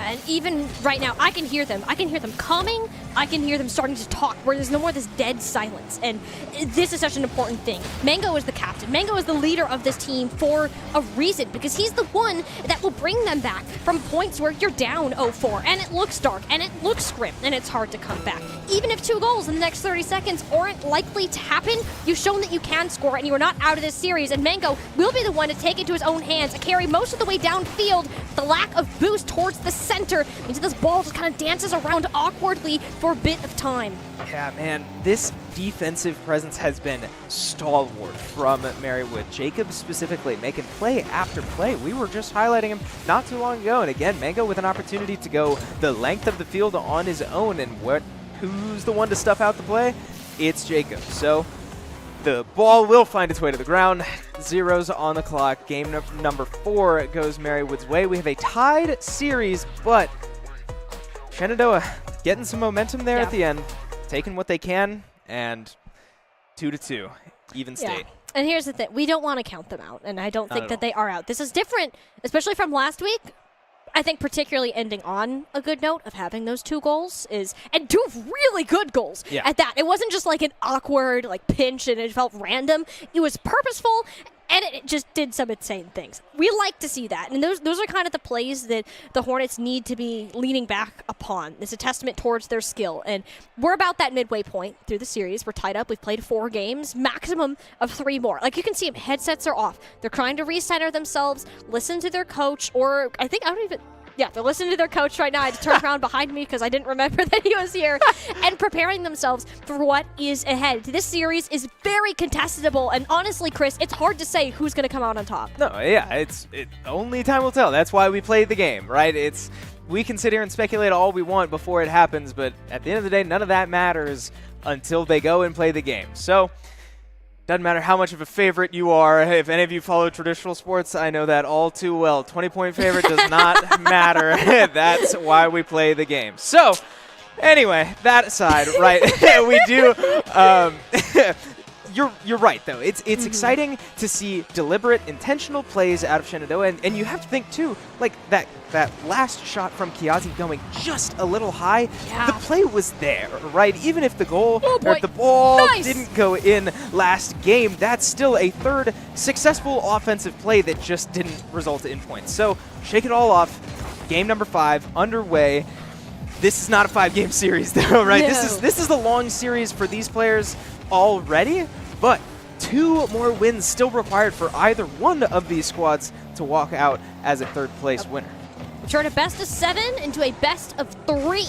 And even right now, I can hear them. I can hear them coming. I can hear them starting to talk, where there's no more this dead silence. And this is such an important thing. Mango is the captain. Mango is the leader of this team for a reason, because he's the one that will bring them back from points where you're down 0-4, and it looks dark, and it looks grim, and it's hard to come back. Even if 2 goals in the next 30 seconds aren't likely to happen, you've shown that you can score, and you are not out of this series. And Mango will be the one to take it to his own hands, carry most of the way downfield. The lack of boost towards the center means this ball just kind of dances around awkwardly for a bit of time. Yeah, man, this defensive presence has been stalwart from Marywood. Jacob specifically making play after play. We were just highlighting him not too long ago, and again, Mango with an opportunity to go the length of the field on his own, and who's the one to stuff out the play? It's Jacob. So the ball will find its way to the ground. 0s on the clock. Game number 4 goes Marywood's way. We have a tied series, but Shenandoah getting some momentum there at the end, taking what they can, and 2-2, even state. And here's the thing. We don't want to count them out, and I don't think that they are out. This is different, especially from last week. I think particularly ending on a good note of having those 2 goals and 2 really good goals at that. It wasn't just like an awkward pinch and it felt random. It was purposeful, and it just did some insane things. We like to see that, and those are kind of the plays that the Hornets need to be leaning back upon. It's a testament towards their skill, and we're about that midway point through the series. We're tied up. We've played 4 games, maximum of 3 more. Like, you can see them, headsets are off. They're trying to recenter themselves, listen to their coach, or they're listening to their coach right now. I had to turn around behind me because I didn't remember that he was here, and preparing themselves for what is ahead. This series is very contestable, and honestly, Chris, it's hard to say who's going to come out on top. No, yeah, only time will tell. That's why we play the game, right? We can sit here and speculate all we want before it happens, but at the end of the day, none of that matters until they go and play the game. So, doesn't matter how much of a favorite you are. If any of you follow traditional sports, I know that all too well. 20-point favorite does not matter. That's why we play the game. So, anyway, that aside, right, we do You're right, though. It's exciting to see deliberate, intentional plays out of Shenandoah, and you have to think, too, like that last shot from Kiazi going just a little high, the play was there, right? Even if the goal or the ball didn't go in last game, that's still a 3rd successful offensive play that just didn't result in points. So shake it all off. Game number 5 underway. This is not a 5-game series, though, right? No. This is a long series for these players already, but 2 more wins still required for either one of these squads to walk out as a 3rd-place winner. We've turned a best of 7 into a best of 3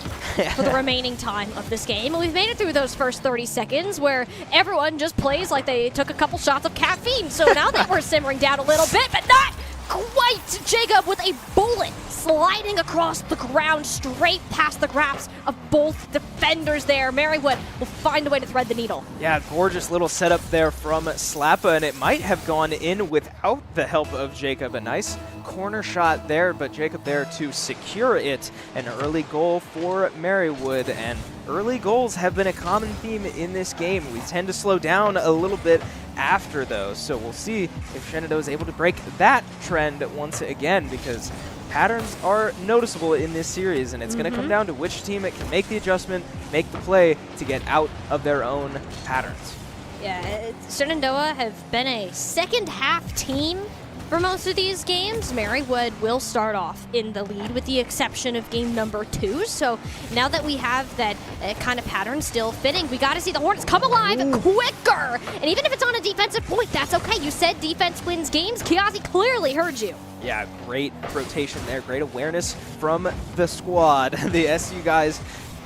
for the remaining time of this game. And we've made it through those first 30 seconds where everyone just plays like they took a couple shots of caffeine. So now that we're simmering down a little bit, but not quite. Jacob with a bullet sliding across the ground straight past the grasp of both defenders there. Marywood will find a way to thread the needle. Yeah, gorgeous little setup there from Slappa, and it might have gone in without the help of Jacob. A nice corner shot there, but Jacob there to secure it. An early goal for Marywood, and early goals have been a common theme in this game. We tend to slow down a little bit after those, so we'll see if Shenandoah is able to break that trend once again, because patterns are noticeable in this series, and it's going to come down to which team it can make the adjustment, make the play to get out of their own patterns. Yeah, Shenandoah have been a second-half team for most of these games. Marywood will start off in the lead with the exception of game number 2. So now that we have that kind of pattern still fitting, we got to see the Hornets come alive quicker. And even if it's on a defensive point, that's okay. You said defense wins games. Kiazi clearly heard you. Yeah, great rotation there, great awareness from the squad. The SU guys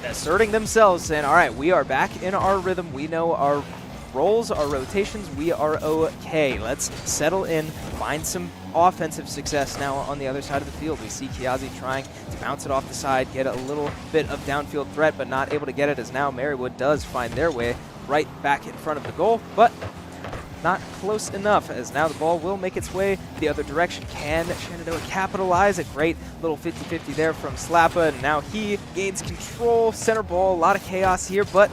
asserting themselves, saying, all right, we are back in our rhythm. We know our roles, our rotations, we are okay. Let's settle in, find some offensive success now on the other side of the field. We see Kiazi trying to bounce it off the side, get a little bit of downfield threat, but not able to get it, as now Marywood does find their way right back in front of the goal, but not close enough, as now the ball will make its way the other direction. Can Shenandoah capitalize? A great little 50-50 there from Slappa, and now he gains control. Center ball, a lot of chaos here, but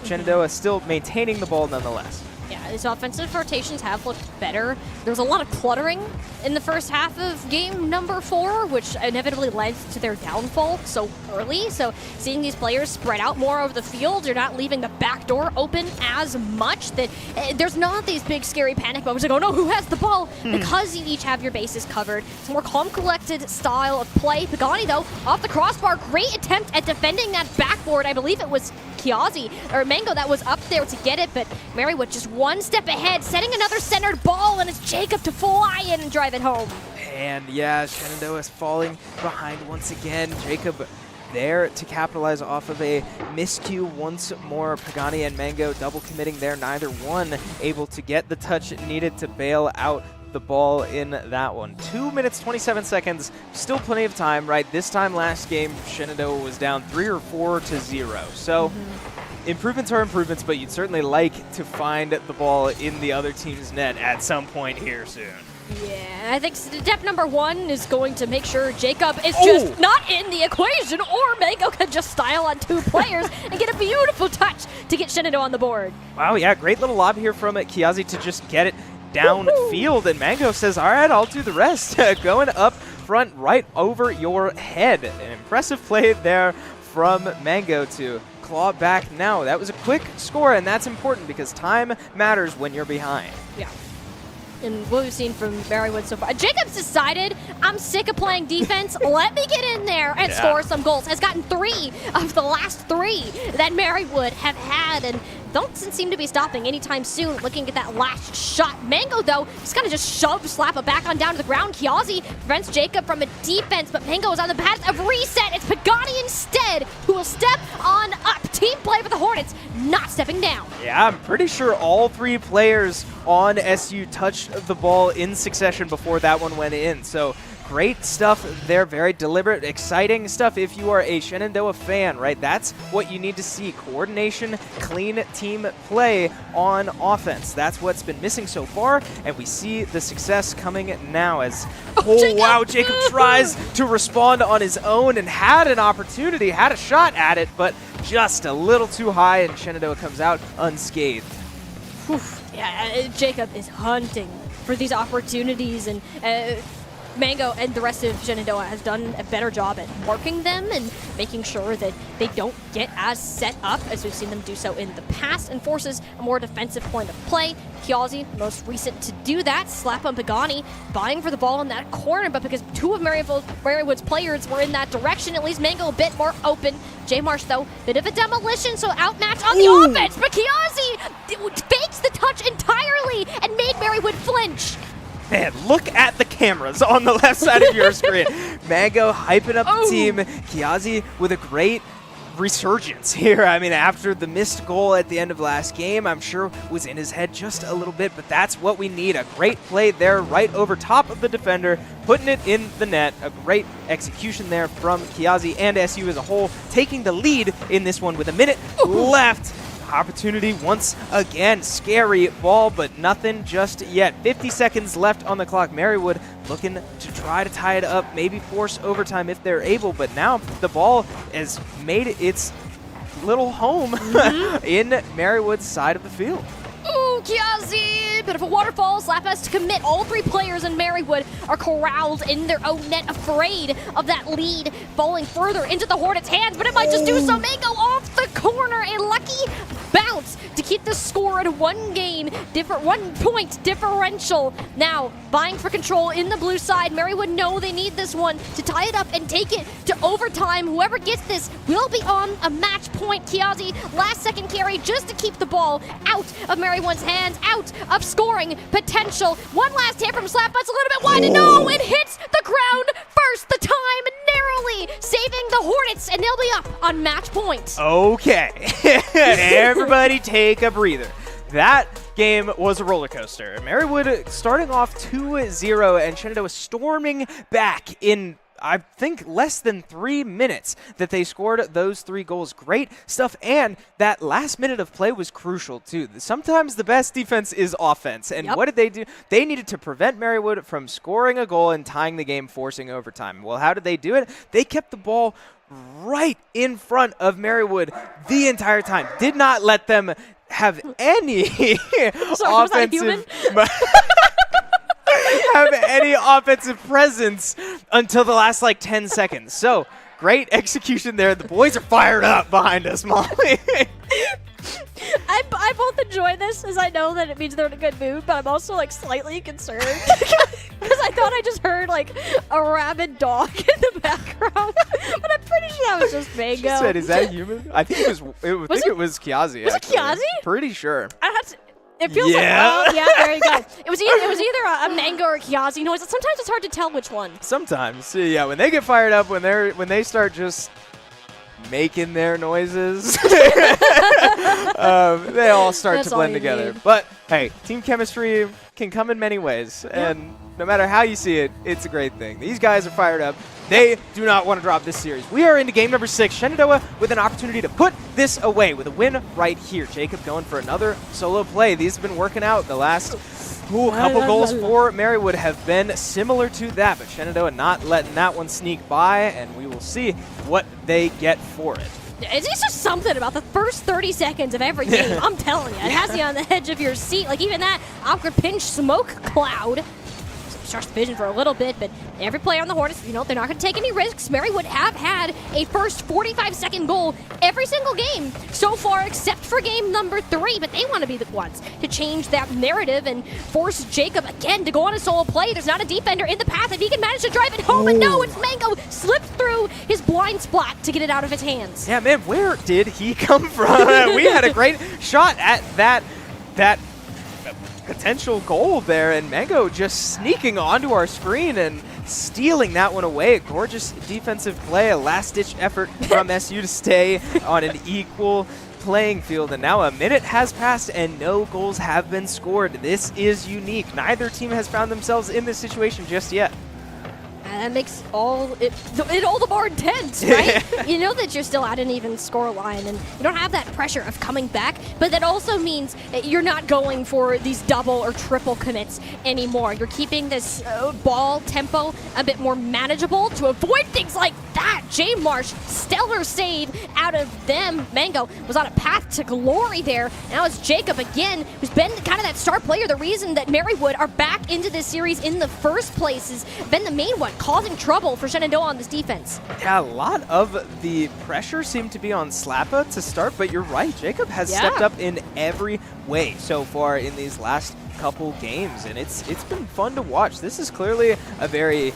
Shenandoah still maintaining the ball nonetheless. Yeah, these offensive rotations have looked better. There was a lot of cluttering in the first half of game number 4, which inevitably led to their downfall so early. So seeing these players spread out more over the field, you're not leaving the back door open as much. That there's not these big scary panic moments like, oh no, who has the ball? Because you each have your bases covered. It's a more calm, collected style of play. Pagani, though, off the crossbar, great attempt at defending that backboard. I believe it was Kiazi or Mango that was up there to get it, but Marywood just one step ahead, setting another centered ball, and it's Jacob to fly in and drive it home. And yeah, Shenandoah is falling behind once again. Jacob there to capitalize off of a miscue once more. Pagani and Mango double committing there, neither one able to get the touch needed to bail out the ball in that one. 2 minutes, 27 seconds, still plenty of time, right? This time last game, Shenandoah was down 3 or 4 to 0. So improvements are improvements, but you'd certainly like to find the ball in the other team's net at some point here soon. Yeah, I think step number 1 is going to make sure Jacob is just not in the equation, or Mango can just style on 2 players and get a beautiful touch to get Shenandoah on the board. Wow, yeah, great little lob here from Kiazi to just get it downfield, and Mango says, all right, I'll do the rest. Going up front right over your head. An impressive play there from Mango to claw back now. That was a quick score, and that's important because time matters when you're behind. Yeah. And what we've seen from Marywood so far. Jacob's decided, I'm sick of playing defense. Let me get in there and score some goals. Has gotten 3 of the last 3 that Marywood have had, and doesn't seem to be stopping anytime soon. Looking at that last shot. Mango, though, just kind of just shoves Slappa back on down to the ground. Kiazi prevents Jacob from a defense, but Mango is on the path of reset. It's Pagani instead who will step on up. Team play for the Hornets, not stepping down. Yeah, I'm pretty sure all 3 players on SU touched the ball in succession before that one went in. So great stuff there, very deliberate, exciting stuff if you are a Shenandoah fan, right? That's what you need to see, coordination, clean team play on offense. That's what's been missing so far, and we see the success coming now as, Jacob tries to respond on his own and had an opportunity, had a shot at it, but just a little too high, and Shenandoah comes out unscathed. Yeah, Jacob is hunting for these opportunities, and Mango and the rest of Shenandoah has done a better job at marking them and making sure that they don't get as set up as we've seen them do so in the past, and forces a more defensive point of play. Kiazi, most recent to do that. Slap on Pagani, vying for the ball in that corner, but because two of Marywood's players were in that direction, it leaves Mango a bit more open. J Marsh, though, bit of a demolition, so outmatched on the offense, but Kiazi fakes the touch entirely and made Marywood flinch. Man, look at the cameras on the left side of your screen. Mango hyping up the team. Kiazi with a great resurgence here. I mean, after the missed goal at the end of last game, I'm sure was in his head just a little bit, but that's what we need. A great play there right over top of the defender, putting it in the net. A great execution there from Kiazi and SU as a whole, taking the lead in this one with a minute left. Opportunity once again. Scary ball, but nothing just yet. 50 seconds left on the clock. Marywood looking to try to tie it up, maybe force overtime if they're able, but now the ball has made its little home in Marywood's side of the field. Ooh, Kiazi! Bit of a waterfall. Slap has to commit. All three players in Marywood are corralled in their own net, afraid of that lead falling further into the Hornets' hands, but it might just do so. Mango off the corner. A lucky bounce to keep the score at 1 point differential. Now, vying for control in the blue side. Marywood know they need this one to tie it up and take it to overtime. Whoever gets this will be on a match point. Kiazi, last second carry just to keep the ball out of Marywood's hands, out of scoring potential. One last hit from Slap, but it's a little bit wide, and no, it hits the ground first, the time narrowly saving the Hornets, and they'll be up on match point. Okay, everybody take a breather. That game was a roller coaster. Marywood starting off 2-0 and Shenandoah storming back in, I think, less than 3 minutes that they scored those 3 goals. Great stuff, and that last minute of play was crucial too. Sometimes the best defense is offense, and what did they do? They needed to prevent Marywood from scoring a goal and tying the game, forcing overtime. Well, how did they do it? They kept the ball right in front of Marywood the entire time. Did not let them have any offensive have any offensive presence until the last 10 seconds. So great execution there. The boys are fired up behind us, Molly. I both enjoy this, as I know that it means they're in a good mood, but I'm also slightly concerned because I thought I just heard a rabid dog in the background, but I'm pretty sure that was just Mango. She said, "Is that human?" I think it was. It was Kiazi. Was it Kiazi? Pretty sure. It feels yeah, there you go. It was either a Mango or a Kiazi noise. Sometimes it's hard to tell which one. Sometimes, yeah. When they get fired up, when they start just making their noises, they all start to blend together. Need. But hey, team chemistry can come in many ways, and no matter how you see it, it's a great thing. These guys are fired up. They do not want to drop this series. We are into game number 6. Shenandoah with an opportunity to put this away with a win right here. Jacob going for another solo play. These have been working out. The last couple goals for Marywood have been similar to that, but Shenandoah not letting that one sneak by, and we will see what they get for it. It's just something about the first 30 seconds of every game. I'm telling you, it has you on the edge of your seat. Even that awkward pinch smoke cloud starts the vision for a little bit, but every player on the Hornets, they're not going to take any risks. Marywood have had a first 45-second goal every single game so far, except for game number 3, but they want to be the ones to change that narrative and force Jacob again to go on a solo play. There's not a defender in the path, and he can manage to drive it home, but no, it's Mango slipped through his blind spot to get it out of his hands. Yeah, man, where did he come from? We had a great shot at that potential goal there, and Mango just sneaking onto our screen and stealing that one away. A gorgeous defensive play, a last-ditch effort from SU to stay on an equal playing field, and now a minute has passed and no goals have been scored. This is unique. Neither team has found themselves in this situation just yet. That makes it all the more intense, right? You know that you're still at an even score line, and you don't have that pressure of coming back, but that also means you're not going for these double or triple commits anymore. You're keeping this ball tempo a bit more manageable to avoid things like that. J Marsh, stellar save out of them. Mango was on a path to glory there. Now it's Jacob again, who's been kind of that star player. The reason that Marywood are back into this series in the first place has been the main one, causing trouble for Shenandoah on this defense. Yeah, a lot of the pressure seemed to be on Slappa to start, but you're right. Jacob has stepped up in every way so far in these last couple games, and it's been fun to watch. This is clearly a very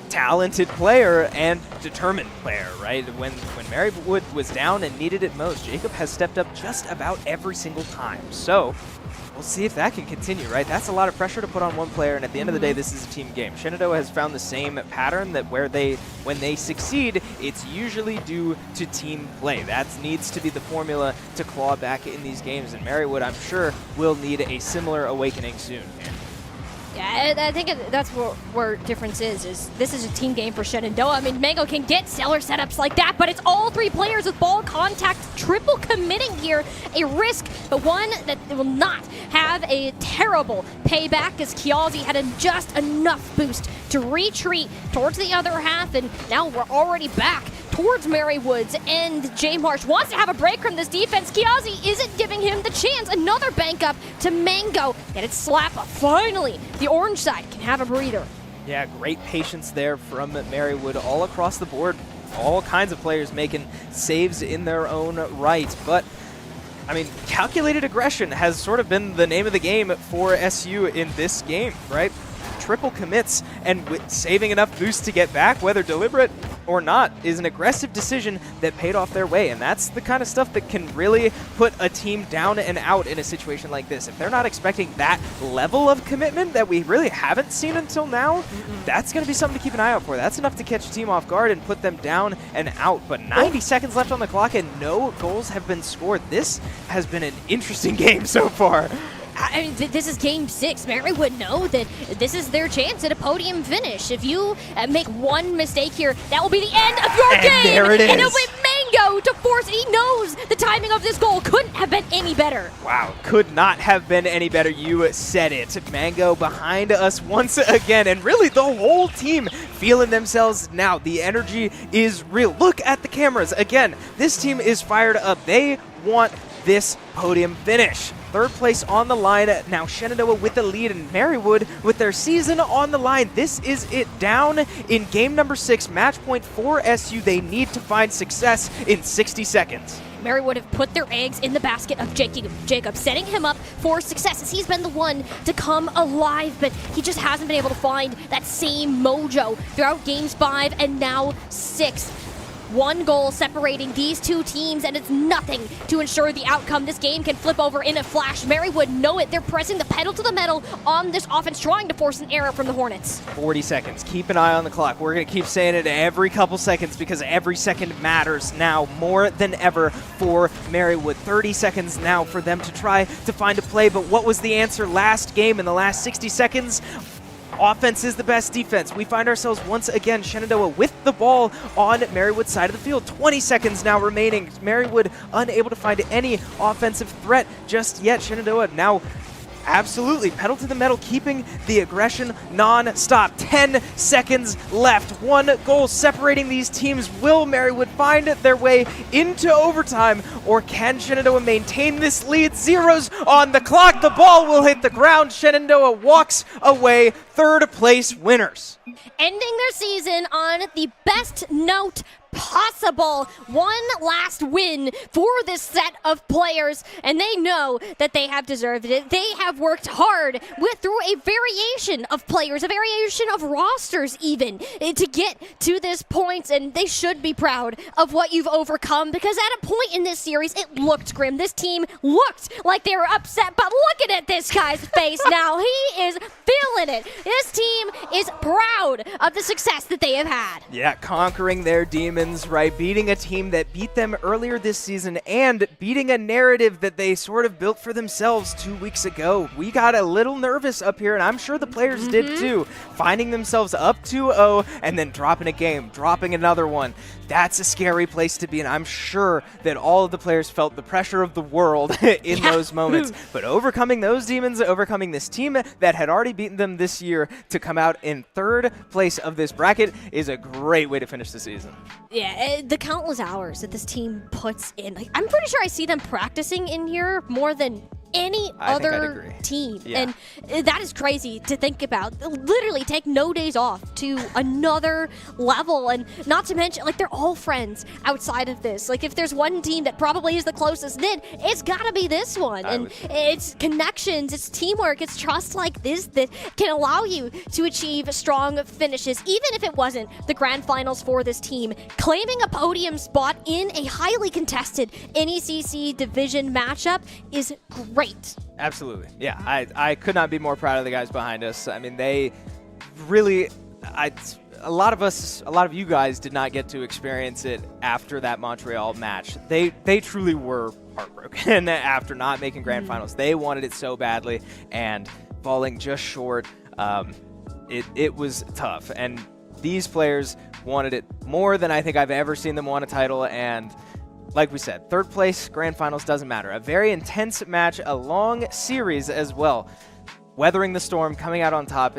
talented player and determined player, right? When Marywood was down and needed it most, Jacob has stepped up just about every single time. So we'll see if that can continue, right? That's a lot of pressure to put on one player, and at the end of the day, this is a team game. Shenandoah has found the same pattern that when they succeed, it's usually due to team play. That needs to be the formula to claw back in these games, and Marywood, I'm sure, will need a similar awakening soon. Yeah, I think that's where difference is this is a team game for Shenandoah. I mean, Mango can get stellar setups like that, but it's all three players with ball contact, triple committing here. A risk, but one that will not have a terrible payback, as Kiazi had just enough boost to retreat towards the other half, and now we're already back towards Marywood's, and J Marsh wants to have a break from this defense. Kiazi isn't giving him the chance. Another bank up to Mango, and it's Slappa. Finally, the orange side can have a breather. Yeah, great patience there from Marywood all across the board. All kinds of players making saves in their own right, but I mean, calculated aggression has sort of been the name of the game for SU in this game, right? Triple commits and saving enough boost to get back, whether deliberate or not, is an aggressive decision that paid off their way. And that's the kind of stuff that can really put a team down and out in a situation like this. If they're not expecting that level of commitment that we really haven't seen until now, that's going to be something to keep an eye out for. That's enough to catch a team off guard and put them down and out. But 90 seconds left on the clock and no goals have been scored. This has been an interesting game so far. I mean, this is game 6. Marywood know that this is their chance at a podium finish. If you make one mistake here, that will be the end of your game. There it is. And it'll be Mango to force it. He knows the timing of this goal couldn't have been any better. Wow, could not have been any better. You said it. Mango behind us once again, and really the whole team feeling themselves now. The energy is real. Look at the cameras. Again, this team is fired up. They want this podium finish. Third place on the line. Now Shenandoah with the lead, and Marywood with their season on the line. This is it. Down in game number 6, match point for SU. They need to find success in 60 seconds. Marywood have put their eggs in the basket of Jacob, setting him up for success, as he's been the one to come alive, but he just hasn't been able to find that same mojo throughout games 5 and now 6. One goal separating these two teams, and it's nothing to ensure the outcome. This game can flip over in a flash. Marywood know it. They're pressing the pedal to the metal on this offense, trying to force an error from the Hornets. 40 seconds. Keep an eye on the clock. We're going to keep saying it every couple seconds because every second matters now more than ever for Marywood. 30 seconds now for them to try to find a play, but what was the answer last game in the last 60 seconds? Offense is the best defense. We find ourselves once again, Shenandoah with the ball on Marywood's side of the field. 20 seconds now remaining. Marywood unable to find any offensive threat just yet. Shenandoah now absolutely pedal to the metal, keeping the aggression non-stop. 10 seconds left. One goal separating these teams. Will Marywood find their way into overtime, or can Shenandoah maintain this lead? Zeros on the clock. The ball will hit the ground. Shenandoah walks away third place winners. Ending their season on the best note possible. One last win for this set of players, and they know that they have deserved it. They have worked hard through a variation of players, a variation of rosters even, to get to this point, and they should be proud of what you've overcome, because at a point in this series, it looked grim. This team looked like they were upset, but looking at this guy's face now, he is feeling it. This team is proud of the success that they have had. Yeah, conquering their demons. Demons, right? Beating a team that beat them earlier this season and beating a narrative that they sort of built for themselves 2 weeks ago. We got a little nervous up here, and I'm sure the players did too, finding themselves up 2-0 and then dropping a game, dropping another one. That's a scary place to be, and I'm sure that all of the players felt the pressure of the world in those moments. But overcoming those demons, overcoming this team that had already beaten them this year to come out in third place of this bracket is a great way to finish the season. Yeah, the countless hours that this team puts in. Like, I'm pretty sure I see them practicing in here more than any other team. Yeah. And that is crazy to think about. Literally take no days off to another level, and not to mention, like, they're all friends outside of this. Like, if there's one team that probably is the closest knit, it's gotta be this one. And it's connections, it's teamwork, it's trust like this that can allow you to achieve strong finishes, even if it wasn't the grand finals for this team. Claiming a podium spot in a highly contested NECC division matchup is great. Absolutely. Yeah, I could not be more proud of the guys behind us. I mean, they really, a lot of you guys did not get to experience it after that Montreal match. They truly were heartbroken after not making grand finals. They wanted it so badly, and falling just short, it was tough. And these players wanted it more than I think I've ever seen them want a title, and like we said, third place, grand finals, doesn't matter. A very intense match, a long series as well. Weathering the storm, coming out on top.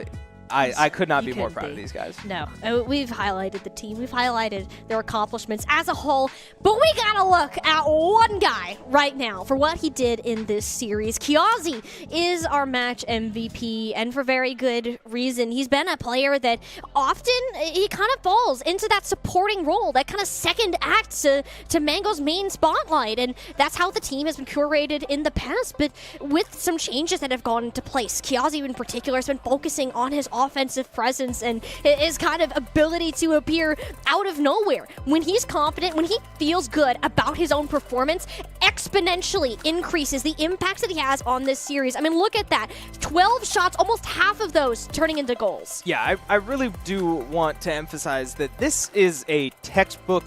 I could not be more proud of these guys. No, we've highlighted the team. We've highlighted their accomplishments as a whole, but we gotta look at one guy right now for what he did in this series. Kiazi is our match MVP, and for very good reason. He's been a player that often he kind of falls into that supporting role, that kind of second act to Mango's main spotlight, and that's how the team has been curated in the past, but with some changes that have gone into place. Kiazi in particular has been focusing on his offensive presence and his kind of ability to appear out of nowhere. When he's confident, when he feels good about his own performance, exponentially increases the impacts that he has on this series. I mean, look at that. 12 shots, almost half of those turning into goals. Yeah, I really do want to emphasize that this is a textbook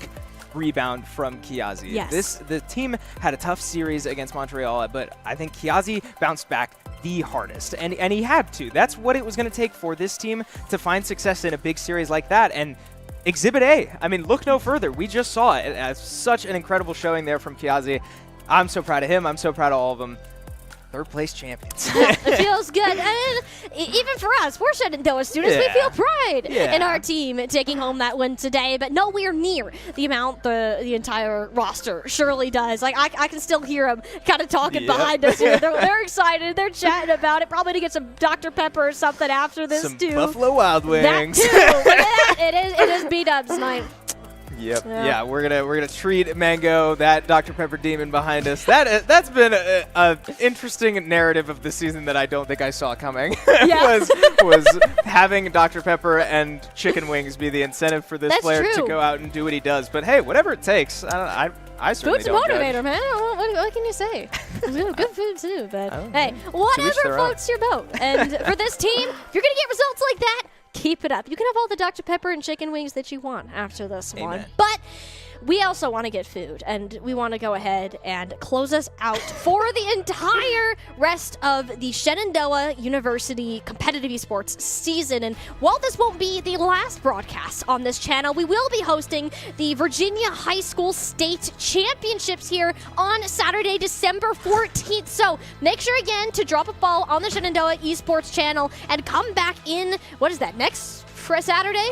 rebound from Kiazi. Yes. The team had a tough series against Montreal, but I think Kiazi bounced back the hardest, and he had to. That's what it was going to take for this team to find success in a big series like that, and Exhibit A. I mean, look no further. We just saw it as such an incredible showing there from Kiazi. I'm so proud of him. I'm so proud of all of them. Third place champions. It feels good. And even for us, we're Shenandoah students. We feel pride in our team taking home that win today, but nowhere near the amount the entire roster surely does. Like, I can still hear them kind of talking behind us here. They're excited. They're chatting about it. Probably to get some Dr. Pepper or something after this, some too. Buffalo Wild Wings. That, too. Look at that. It is B-dubs night. Yep. Yeah, we're gonna treat Mango, that Dr. Pepper demon behind us. That's been a interesting narrative of the season that I don't think I saw coming. was having Dr. Pepper and chicken wings be the incentive for this player to go out and do what he does. But hey, whatever it takes. I certainly Food's a don't motivator, judge. man. What can you say? Good food too, but hey, whatever floats your boat. And for this team, if you're gonna get results like that, keep it up. You can have all the Dr. Pepper and chicken wings that you want after this one. But we also want to get food, and we want to go ahead and close us out for the entire rest of the Shenandoah University competitive esports season. And while this won't be the last broadcast on this channel, we will be hosting the Virginia High School State Championships here on Saturday, December 14th. So make sure again to drop a follow on the Shenandoah esports channel and come back in, what is that, next Saturday? Next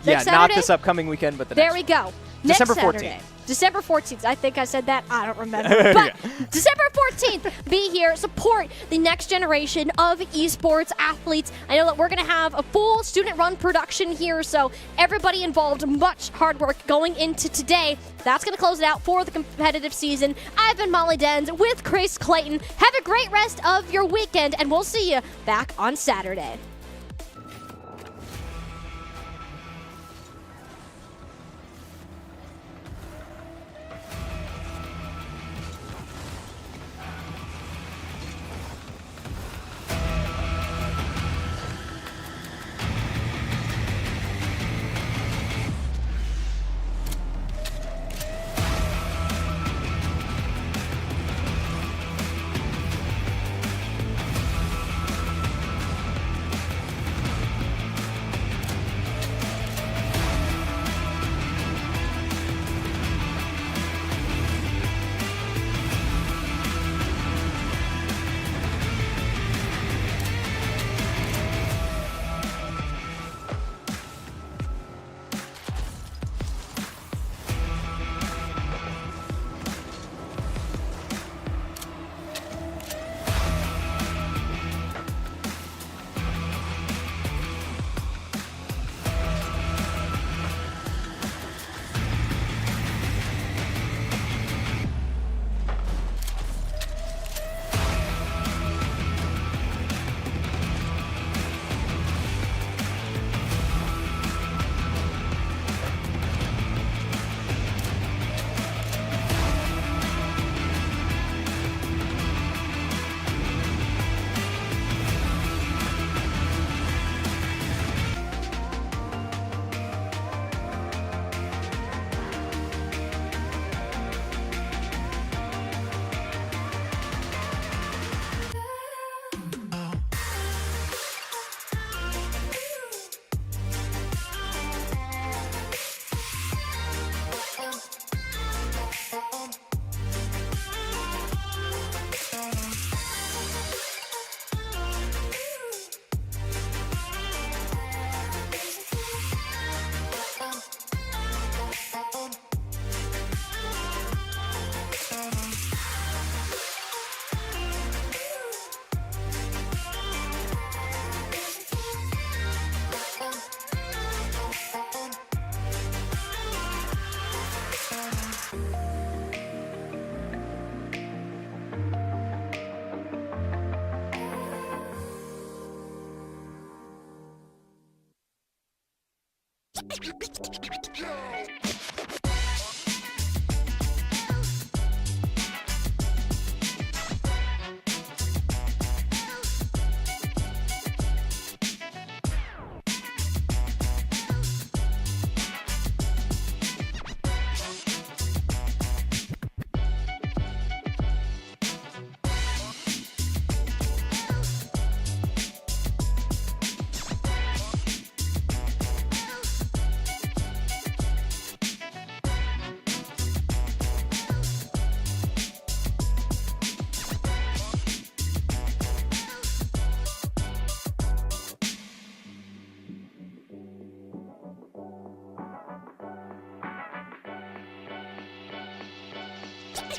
Saturday? Not this upcoming weekend, but the next. There we go. December Next Saturday. 14th. December 14th. I think I said that. I don't remember. But December 14th, be here. Support the next generation of esports athletes. I know that we're going to have a full student-run production here, so everybody involved, much hard work going into today. That's going to close it out for the competitive season. I've been Molly Dens with Grace Clayton. Have a great rest of your weekend, and we'll see you back on Saturday.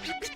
You